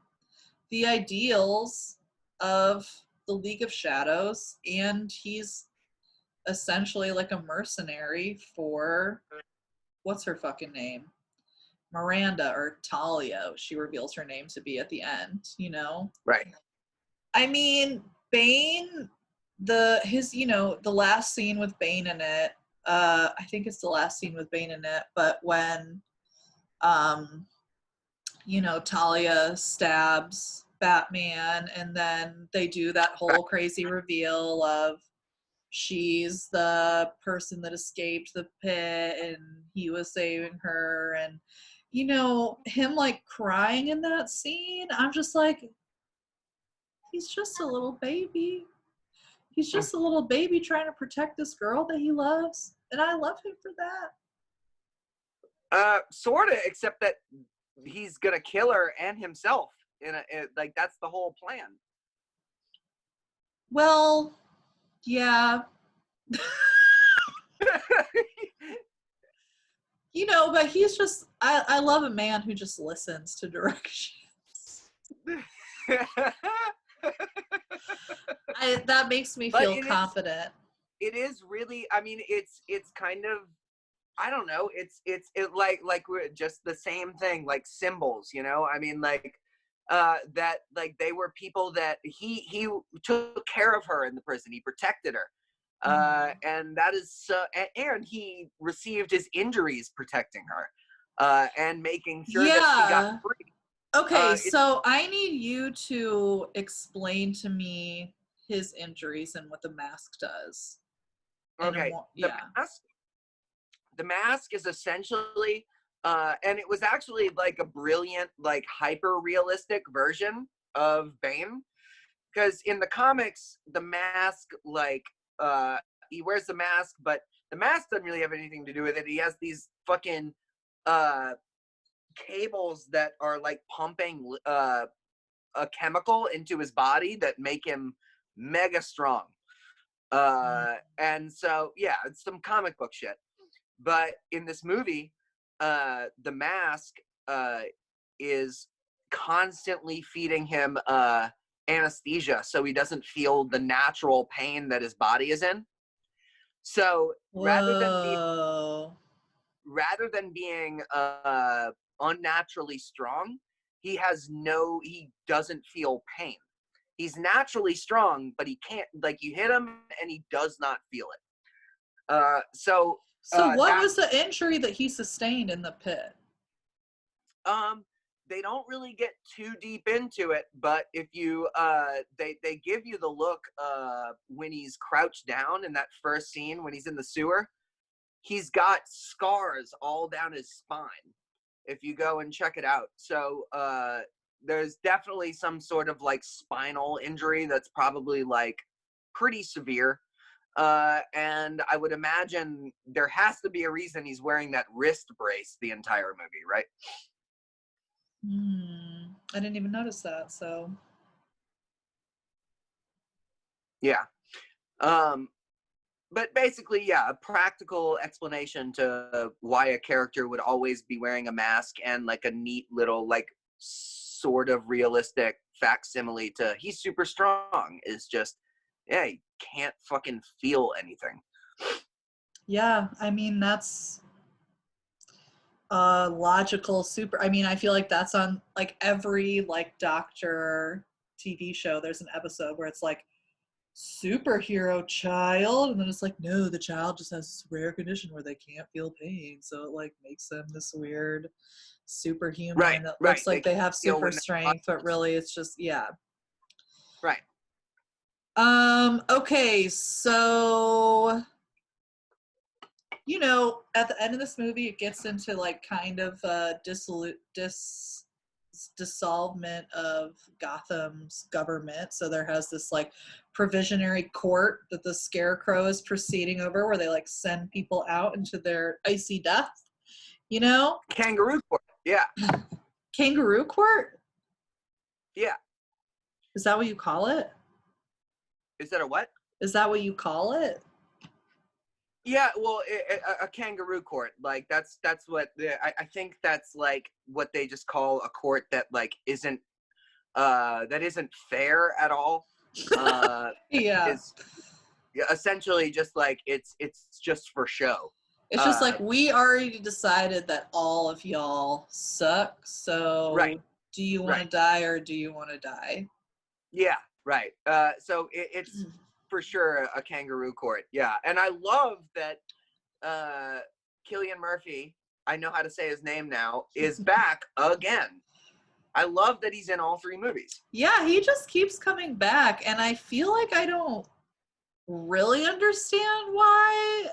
the ideals of the League of Shadows, and he's essentially like a mercenary for, what's her fucking name? Miranda, or Talia, she reveals her name to be at the end, you know? Right. I mean, Bane, the last scene with Bane in it, I think it's the last scene with Bane in it, but when, Talia stabs Batman, and then they do that whole crazy reveal of she's the person that escaped the pit and he was saving her, and him like crying in that scene, I'm just like, he's just a little baby. He's just a little baby trying to protect this girl that he loves, and I love him for that. Sorta, except that he's gonna kill her and himself. Like, that's the whole plan. Well, yeah. But he's just, I love a man who just listens to directions. That makes me feel confident. It is really, I mean, it's kind of, I don't know, it's like we're just the same thing, like symbols, I mean, like, that, like, they were people that he took care of her in the prison. He protected her. And that is, and he received his injuries protecting her, and making sure that she got free. Okay, so I need you to explain to me his injuries and what the mask does. Okay, the mask is essentially, and it was actually like a brilliant, like hyper realistic version of Bane. because in the comics, the mask, like, he wears the mask, but the mask doesn't really have anything to do with it. He has these fucking cables that are like pumping a chemical into his body that make him mega strong. And so, yeah, it's some comic book shit. But in this movie, the mask is constantly feeding him anesthesia so he doesn't feel the natural pain that his body is in. So rather than being unnaturally strong, he doesn't feel pain. He's naturally strong, but he can't, like, you hit him and he does not feel it. So what was the injury that he sustained in the pit? They don't really get too deep into it, but if you they give you the look when he's crouched down in that first scene when he's in the sewer. He's got scars all down his spine if you go and check it out. So there's definitely some sort of like spinal injury that's probably like pretty severe. And I would imagine there has to be a reason he's wearing that wrist brace the entire movie, right? I didn't even notice that, so. Yeah. But basically, yeah, a practical explanation to why a character would always be wearing a mask, and like a neat little, like, sort of realistic facsimile to he's super strong is just, yeah, he can't fucking feel anything. Yeah, I mean, that's logical super. I mean, I feel like that's on like every like doctor TV show. There's an episode where it's like, superhero child, and then it's like, no, the child just has this rare condition where they can't feel pain, so it like makes them this weird superhuman that looks like they have super strength, but really it's just, yeah. Right. Okay, so you know, at the end of this movie, it gets into like kind of dissolvement of Gotham's government. So there has this like provisionary court that the Scarecrow is proceeding over, where they like send people out into their icy death. You know, Kangaroo court. Yeah. Kangaroo court. Yeah. Is that what you call it? Is that a what? Is that what you call it? Yeah, well, a kangaroo court, like that's what I think that's like what they just call a court that like isn't fair at all. Yeah, is essentially just like it's just for show. It's just like, we already decided that all of y'all suck. So right. Do you want to die or do you want to die? Yeah, right. So it's for sure a kangaroo court. Yeah, and I love that Cillian Murphy, I know how to say his name now, is back again. I love that he's in all three movies. Yeah, he just keeps coming back, and I feel like I don't really understand why,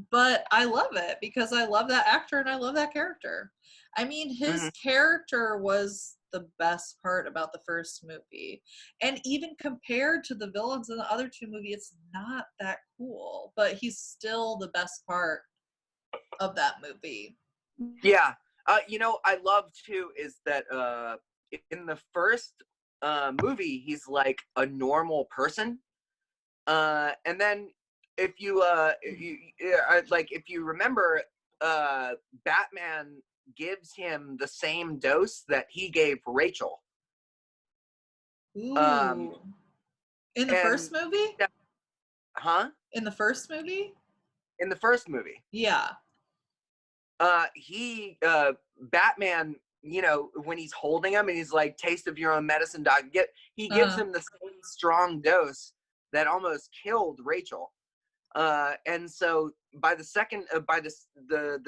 but I love it because I love that actor and I love that character. I mean, his character was the best part about the first movie, and even compared to the villains in the other two movies, it's not that cool, but he's still the best part of that movie. Yeah. You know, I love too is that in the first movie he's like a normal person, and then if you remember, Batman gives him the same dose that he gave Rachel. Ooh. In the first movie? Huh? In the first movie? In the first movie. Yeah. Batman, you know, when he's holding him and he's like, taste of your own medicine, doc. He gives him the same strong dose that almost killed Rachel. And so by the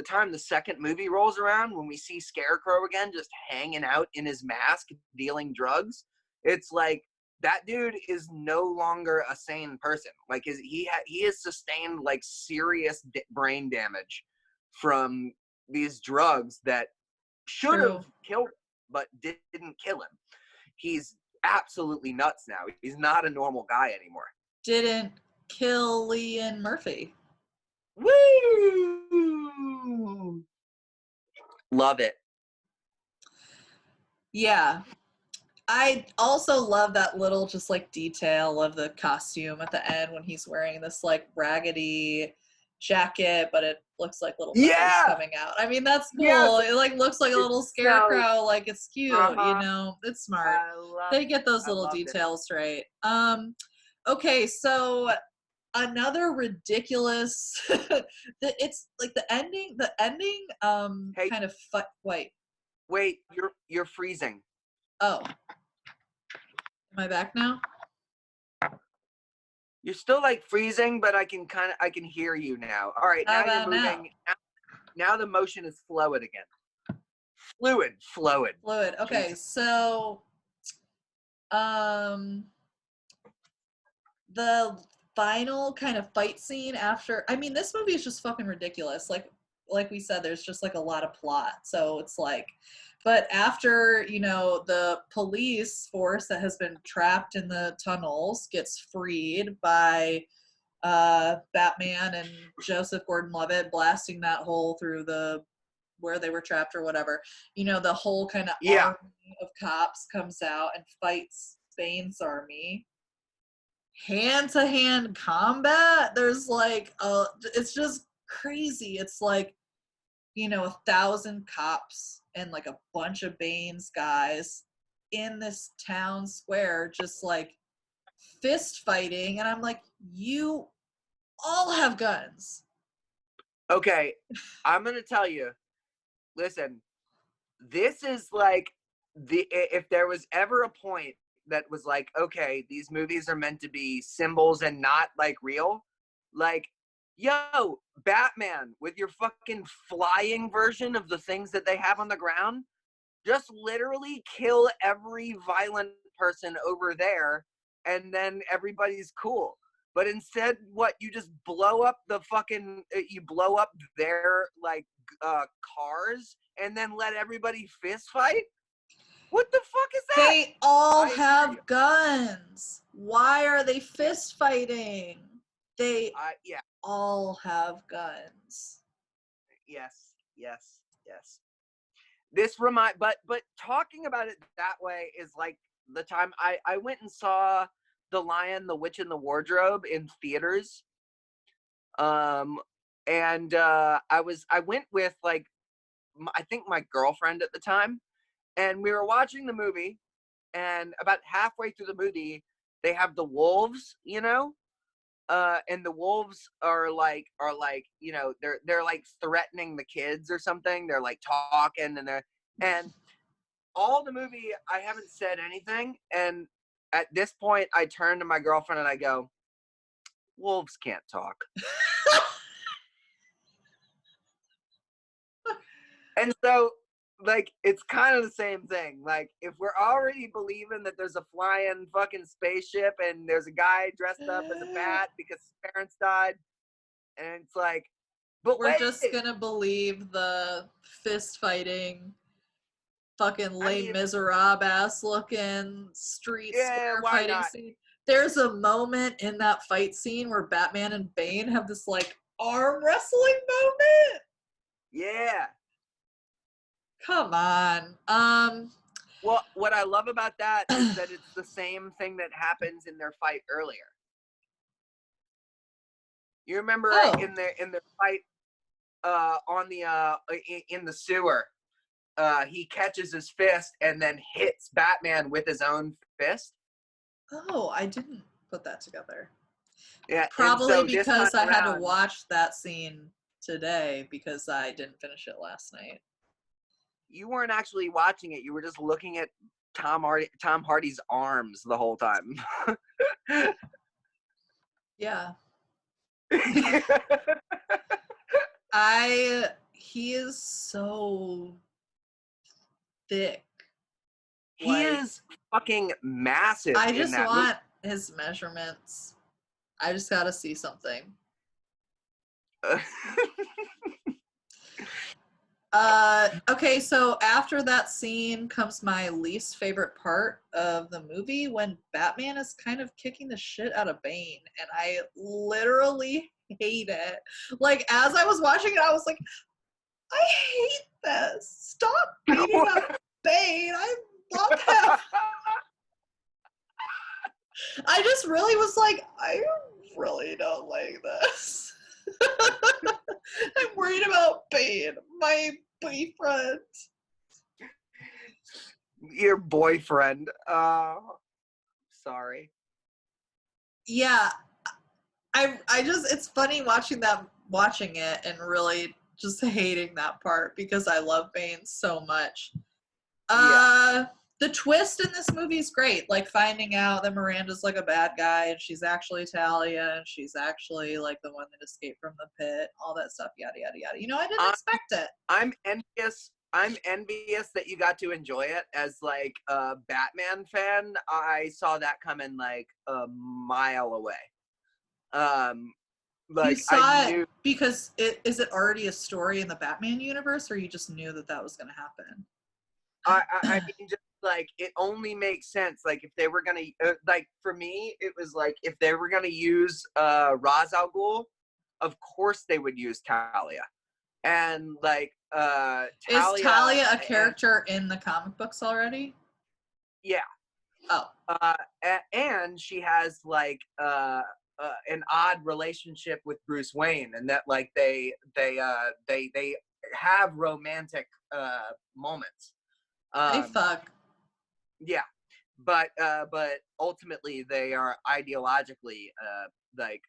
time the second movie rolls around, when we see Scarecrow again, just hanging out in his mask, dealing drugs, it's like, that dude is no longer a sane person. Like he has sustained like serious brain damage from these drugs that should have killed him, but didn't kill him. He's absolutely nuts now. He's not a normal guy anymore. Didn't kill Cillian Murphy. Woo! Love it. Yeah. I also love that little just like detail of the costume at the end when he's wearing this like raggedy jacket, but it looks like little feathers coming out. I mean, that's cool. Yes. It like looks like a little scarecrow. Like it's cute, you know. It's smart. They get those little details right. Okay, so another ridiculous. It's like the ending. Hey, kind of Wait, you're freezing. Oh. Am I back now? You're still like freezing, but I can hear you now. All right, now you're moving. Now the motion is fluid again. Fluid. Okay, Jesus. So the final kind of fight scene after, I mean, this movie is just fucking ridiculous. Like we said, there's just like a lot of plot. So it's like, but after, you know, the police force that has been trapped in the tunnels gets freed by Batman and Joseph Gordon-Levitt blasting that hole through where they were trapped or whatever, you know, the whole kind of army of cops comes out and fights Bane's army. Hand-to-hand combat. There's like, it's just crazy. It's like, you know, 1,000 cops and like a bunch of Bane's guys in this town square just like fist fighting, and I'm like, you all have guns. Okay, I'm gonna tell you, listen, this is like if there was ever a point that was like, okay, these movies are meant to be symbols and not like real, like, yo, Batman with your fucking flying version of the things that they have on the ground, just literally kill every violent person over there and then everybody's cool. But instead, what, you just blow up the fucking, you blow up their like cars and then let everybody fist fight? What the fuck is that? They all have guns. Why are they fist fighting? They all have guns. Yes. This but talking about it that way is like the time I went and saw The Lion, the Witch, and the Wardrobe in theaters. And I went with like, I think my girlfriend at the time, and we were watching the movie, and about halfway through the movie, they have the wolves, you know, and the wolves are like, you know, they're like threatening the kids or something. They're like talking, and all the movie I haven't said anything, and at this point I turn to my girlfriend and I go, wolves can't talk. And so, like, it's kind of the same thing. Like, if we're already believing that there's a flying fucking spaceship and there's a guy dressed up as a bat because his parents died, and it's like, but we're just gonna believe the fist fighting, fucking Les Miserables ass looking street square fighting scene. There's a moment in that fight scene where Batman and Bane have this like arm wrestling moment. Yeah. Come on. Well, what I love about that is that it's the same thing that happens in their fight earlier. You remember in their fight in the sewer, he catches his fist and then hits Batman with his own fist. Oh, I didn't put that together. Yeah, probably because I had to watch that scene today because I didn't finish it last night. You weren't actually watching it. You were just looking at Tom Hardy's arms the whole time. Yeah. He is so thick. He is fucking massive. I just want his measurements. I just gotta see something. Okay, so after that scene comes my least favorite part of the movie when Batman is kind of kicking the shit out of Bane, and I literally hate it. Like, as I was watching it, I was like, I hate this. Stop beating up Bane. I love him. I just really was like, I really don't like this. I'm worried about Bane, my boyfriend. Your boyfriend. Sorry. Yeah, I just, it's funny watching it and really just hating that part because I love Bane so much. The twist in this movie is great. Like finding out that Miranda's like a bad guy and she's actually Talia and she's actually like the one that escaped from the pit, all that stuff, yada yada yada. You know, I didn't expect it. I'm envious that you got to enjoy it as like a Batman fan. I saw that coming like a mile away. Like you saw I knew it because is it already a story in the Batman universe, or you just knew that was going to happen? I mean, just like it only makes sense. Like if they were gonna, like for me, it was like if they were gonna use Ra's al Ghul, of course they would use Talia, and like Talia. Is Talia a character in the comic books already? Yeah. Oh. And she has like an odd relationship with Bruce Wayne, and that like they have romantic moments. They fuck. Yeah, but ultimately they are ideologically like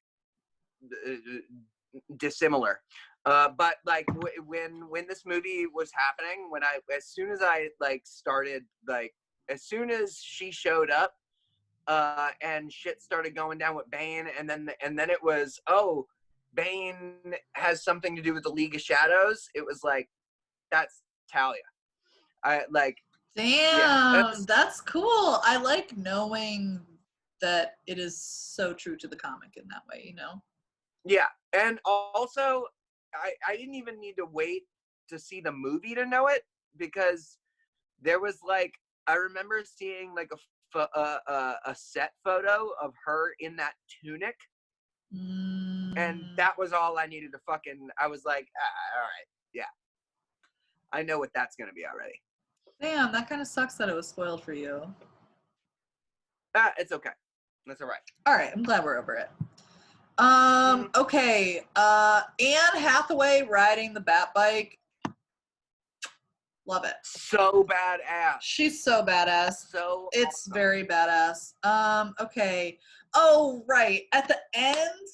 dissimilar. But like when this movie was happening, as soon as I like started, like as soon as she showed up, and shit started going down with Bane, and then it was, oh, Bane has something to do with the League of Shadows. It was like, that's Talia. I like. Damn, that's cool. I like knowing that it is so true to the comic in that way, you know? Yeah, and also, I didn't even need to wait to see the movie to know it, because there was like, I remember seeing like a set photo of her in that tunic, and that was all I needed to fucking. I was like, all right, yeah, I know what that's gonna be already. Damn, that kind of sucks that it was spoiled for you. It's okay. That's all right. All right, I'm glad we're over it. Okay. Anne Hathaway riding the Bat bike. Love it. So badass. She's so badass. So it's awesome. Very badass. Okay. Oh, right. At the end,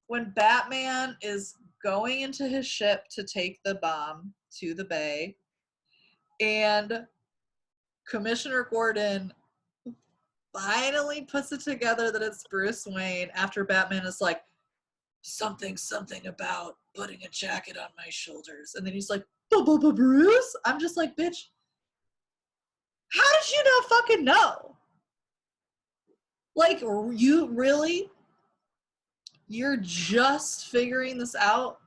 when Batman is going into his ship to take the bomb to the bay, and Commissioner Gordon finally puts it together that it's Bruce Wayne after Batman is like, something about putting a jacket on my shoulders. And then he's like, Bruce? I'm just like, bitch, how did you not fucking know? Like, you really? You're just figuring this out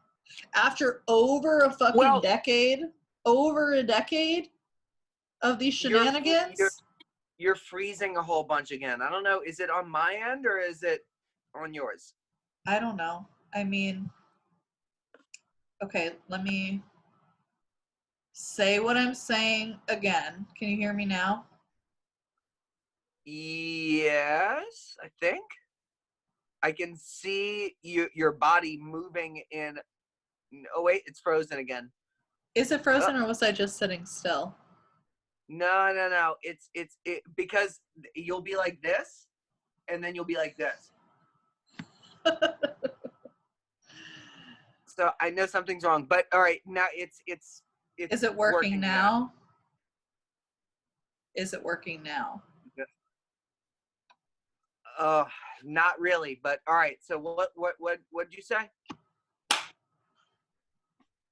after over a fucking decade? Over a decade of these shenanigans? You're freezing a whole bunch again. I don't know. Is it on my end or is it on yours? I don't know. I mean, okay, let me say what I'm saying again. Can you hear me now? Yes, I think. I can see your body moving in. Oh wait, it's frozen again. Is it frozen or was I just sitting still? No. It's because you'll be like this, and then you'll be like this. So I know something's wrong, but all right, now it's. Is it working now? Is it working now? Not really, but all right. So what did you say?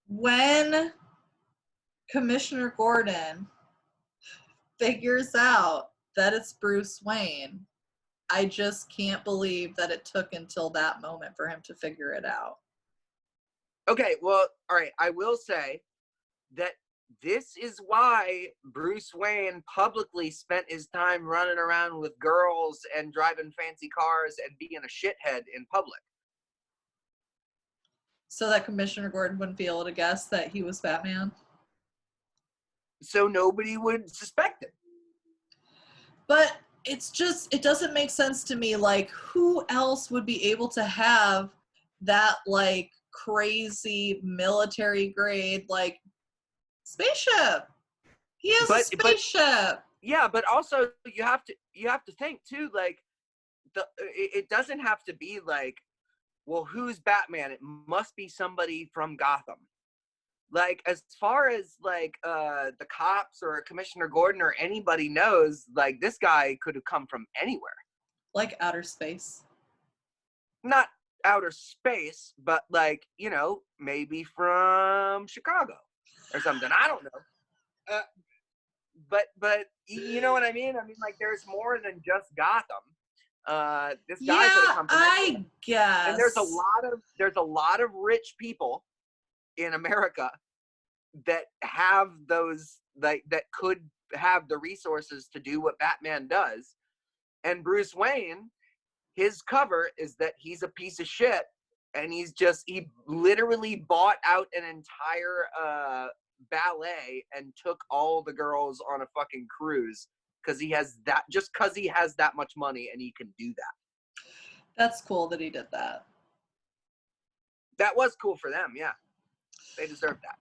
When Commissioner Gordon figures out that it's Bruce Wayne, I just can't believe that it took until that moment for him to figure it out. Okay, well, all right. I will say that this is why Bruce Wayne publicly spent his time running around with girls and driving fancy cars and being a shithead in public. So that Commissioner Gordon wouldn't be able to guess that he was Batman? So nobody would suspect it. But it's just, it doesn't make sense to me. Like, who else would be able to have that, like, crazy military grade, like, spaceship? He has a spaceship. Yeah, but also you have to think too, like, it doesn't have to be like, well, who's Batman? It must be somebody from Gotham. Like, as far as like the cops or Commissioner Gordon or anybody knows, like, this guy could have come from anywhere. Like outer space. Not outer space, but like, you know, maybe from Chicago or something. I don't know. But you know what I mean? I mean, like, there's more than just Gotham. This guy could have come from anywhere. I guess. And there's a lot of rich people in America that have those, like, that could have the resources to do what Batman does. And Bruce Wayne, his cover is that he's a piece of shit, and he literally bought out an entire ballet and took all the girls on a fucking cruise because he has that much money and he can do that. That's cool that he did that. That was cool for them, yeah. They deserve that.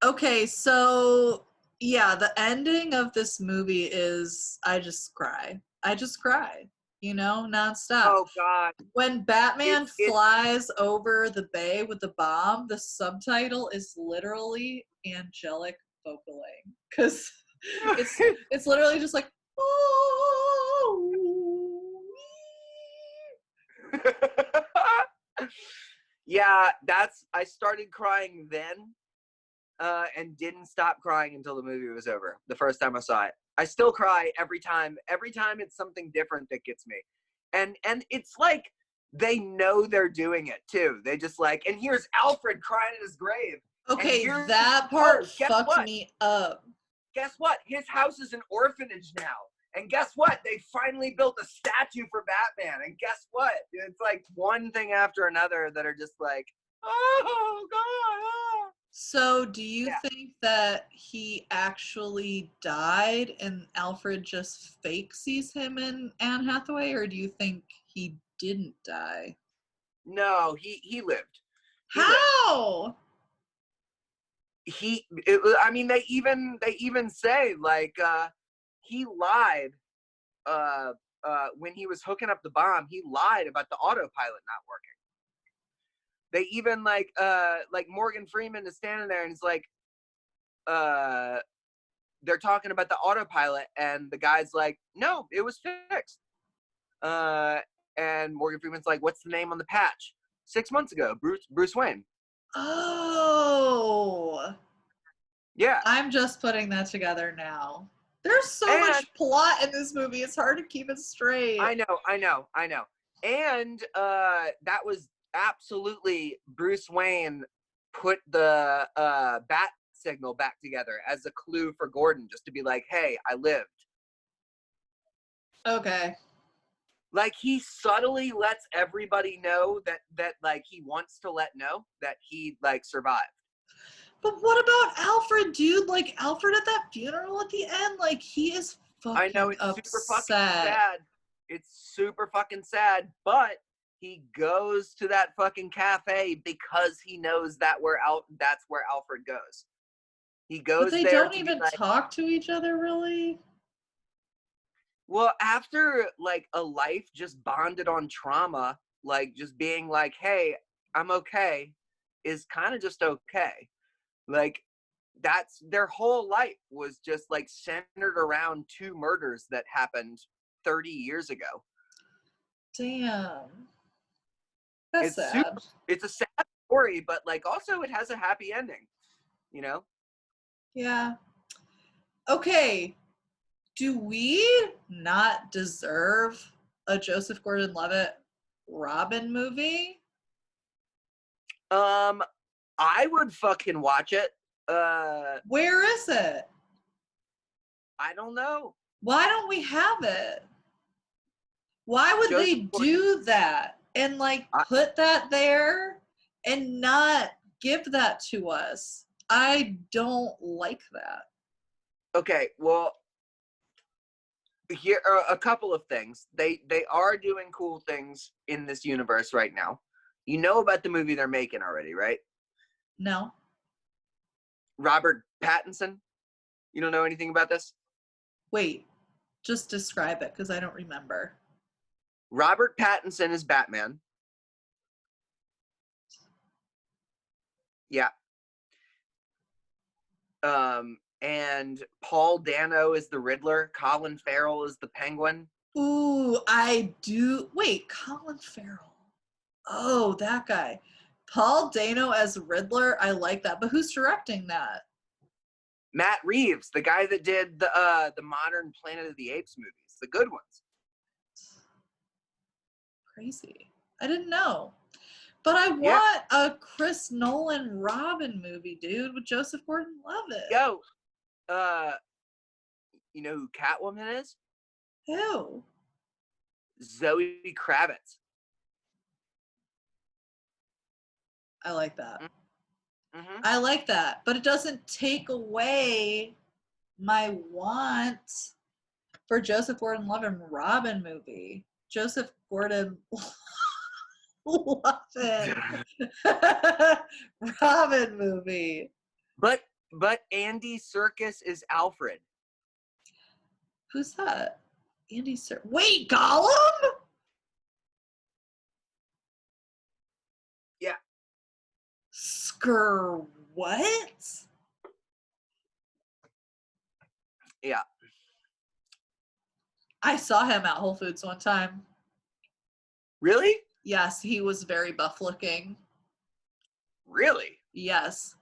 Okay, so yeah, the ending of this movie is I just cry, you know, nonstop. Oh God! When Batman flies over the bay with the bomb, the subtitle is literally angelic vocaling, because it's literally just like, oh. Yeah, I started crying then, and didn't stop crying until the movie was over. The first time I saw it, I still cry every time. Every time it's something different that gets me, and it's like they know they're doing it too. They just like, and here's Alfred crying in his grave. Okay, that part fucked me up. Guess what? His house is an orphanage now. And guess what? They finally built a statue for Batman. And guess what? It's like one thing after another that are just like, oh, God. Oh. So do you think that he actually died and Alfred just fake sees him in Anne Hathaway? Or do you think he didn't die? No, he lived. How? I mean, they even say, like, he lied when he was hooking up the bomb. He lied about the autopilot not working. They even like Morgan Freeman is standing there and it's like, they're talking about the autopilot and the guy's like, no, it was fixed. And Morgan Freeman's like, what's the name on the patch? 6 months ago, Bruce Wayne. Oh. Yeah. I'm just putting that together now. There's so much plot in this movie. It's hard to keep it straight. I know. And that was absolutely Bruce Wayne put the bat signal back together as a clue for Gordon, just to be like, hey, I lived. Okay. Like, he subtly lets everybody know that like he wants to let know that he like survived. But what about Alfred, dude? Like, Alfred at that funeral at the end, like, he is fucking I know, it's upset. super fucking sad. It's super fucking sad, but he goes to that fucking cafe because he knows that's where Alfred goes. He goes but they there don't even talk to each other, really? Well, after, like, a life just bonded on trauma, like, just being like, hey, I'm okay, is kind of just okay. Like, that's their whole life was just like centered around 2 murders that happened 30 years ago. Damn. That's sad. It's a sad story, but like also it has a happy ending, you know? Yeah. Okay. Do we not deserve a Joseph Gordon-Levitt Robin movie? I would fucking watch it. Where is it? I don't know. Why don't we have it? Why would they do that and like put that there and not give that to us? I don't like that. Okay, well, here are a couple of things. They are doing cool things in this universe right now. You know about the movie they're making already, right? No. Robert Pattinson? You don't know anything about this? Wait, just describe it because I don't remember. Robert Pattinson is Batman. Yeah. And Paul Dano is the Riddler. Colin Farrell is the Penguin. Ooh, I do. Wait, Colin Farrell. Oh, that guy. Paul Dano as Riddler. I like that. But who's directing that? Matt Reeves, the guy that did the modern Planet of the Apes movies, the good ones. Crazy. I didn't know. But I want a Chris Nolan Robin movie, dude, with Joseph Gordon-Levitt. Yo, you know who Catwoman is? Who? Zoe Kravitz. I like that. Mm-hmm. I like that. But it doesn't take away my want for Joseph Gordon-Levitt Robin movie. Joseph Gordon-Levitt Robin movie. But Andy Serkis is Alfred. Who's that? Andy Serkis. Wait, Gollum? Yeah. What? Yeah. I saw him at Whole Foods one time. Really? Yes, he was very buff looking. Really? Yes.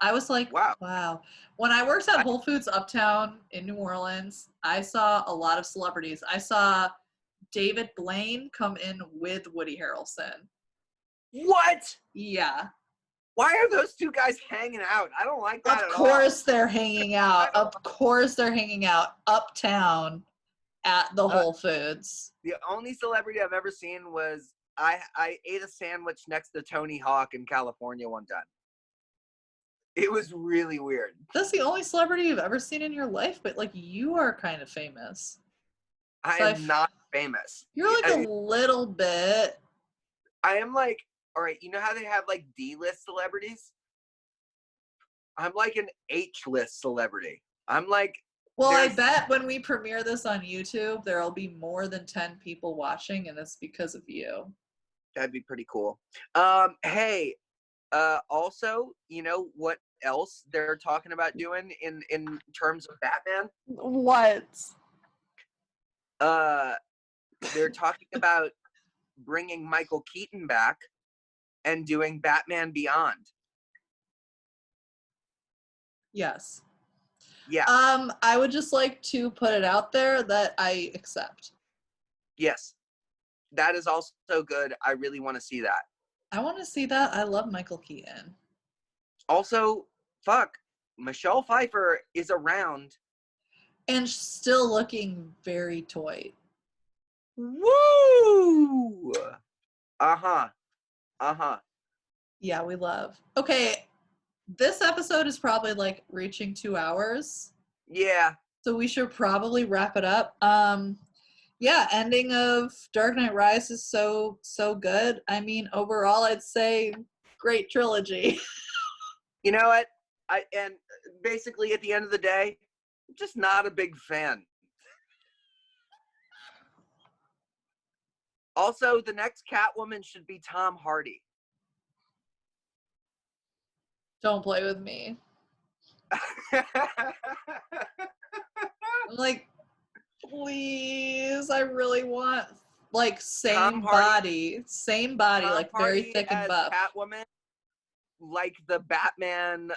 I was like, wow. When I worked at Whole Foods Uptown in New Orleans, I saw a lot of celebrities. I saw David Blaine come in with Woody Harrelson. What? Yeah. Why are those two guys hanging out? I don't like that at all. Of course they're hanging out. Of course they're hanging out uptown at the Whole Foods. The only celebrity I've ever seen was I ate a sandwich next to Tony Hawk in California one time. It was really weird. That's the only celebrity you've ever seen in your life, but like you are kind of famous. I am not famous. You're like a little bit. I am like, all right, you know how they have like D-list celebrities? I'm like an H-list celebrity. I'm like, well, I bet when we premiere this on YouTube, there'll be more than 10 people watching, and it's because of you. That'd be pretty cool. Hey, also, you know what else they're talking about doing in terms of Batman? What? They're talking about bringing Michael Keaton back and doing Batman Beyond. Yes. Yeah. I would just like to put it out there that I accept. Yes. That is also good. I really want to see that. I want to see that. I love Michael Keaton. Also, Michelle Pfeiffer is around. And still looking very toy. Woo! Uh-huh. Uh-huh. Yeah, we love. Okay, this episode is probably like reaching 2 hours. Yeah. So we should probably wrap it up. Yeah, ending of Dark Knight Rises so good. I mean, overall, I'd say great trilogy. You know what? And basically at the end of the day, I'm just not a big fan. Also, the next Catwoman should be Tom Hardy. Don't play with me. I'm like, please, I really want like same body, Tom like very thick and buff. Catwoman, like the Batman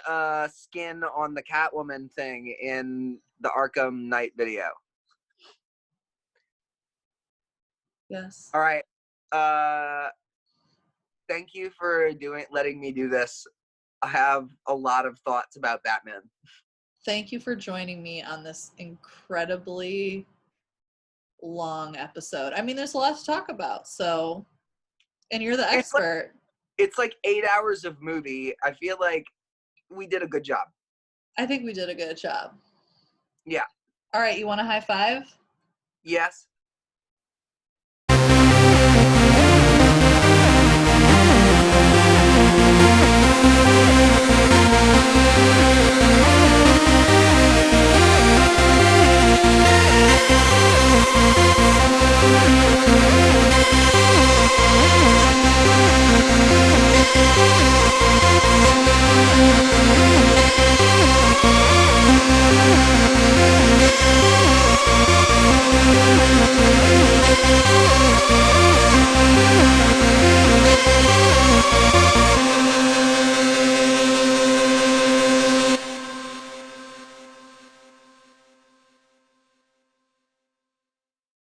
skin on the Catwoman thing in the Arkham Knight video. Yes. All right. thank you for letting me do this. I have a lot of thoughts about Batman. Thank you for joining me on this incredibly long episode. I mean, there's a lot to talk about, so, and you're the expert. It's like 8 hours of movie. I feel like we did a good job. I think we did a good job. Yeah. All right, you want a high five? Yes.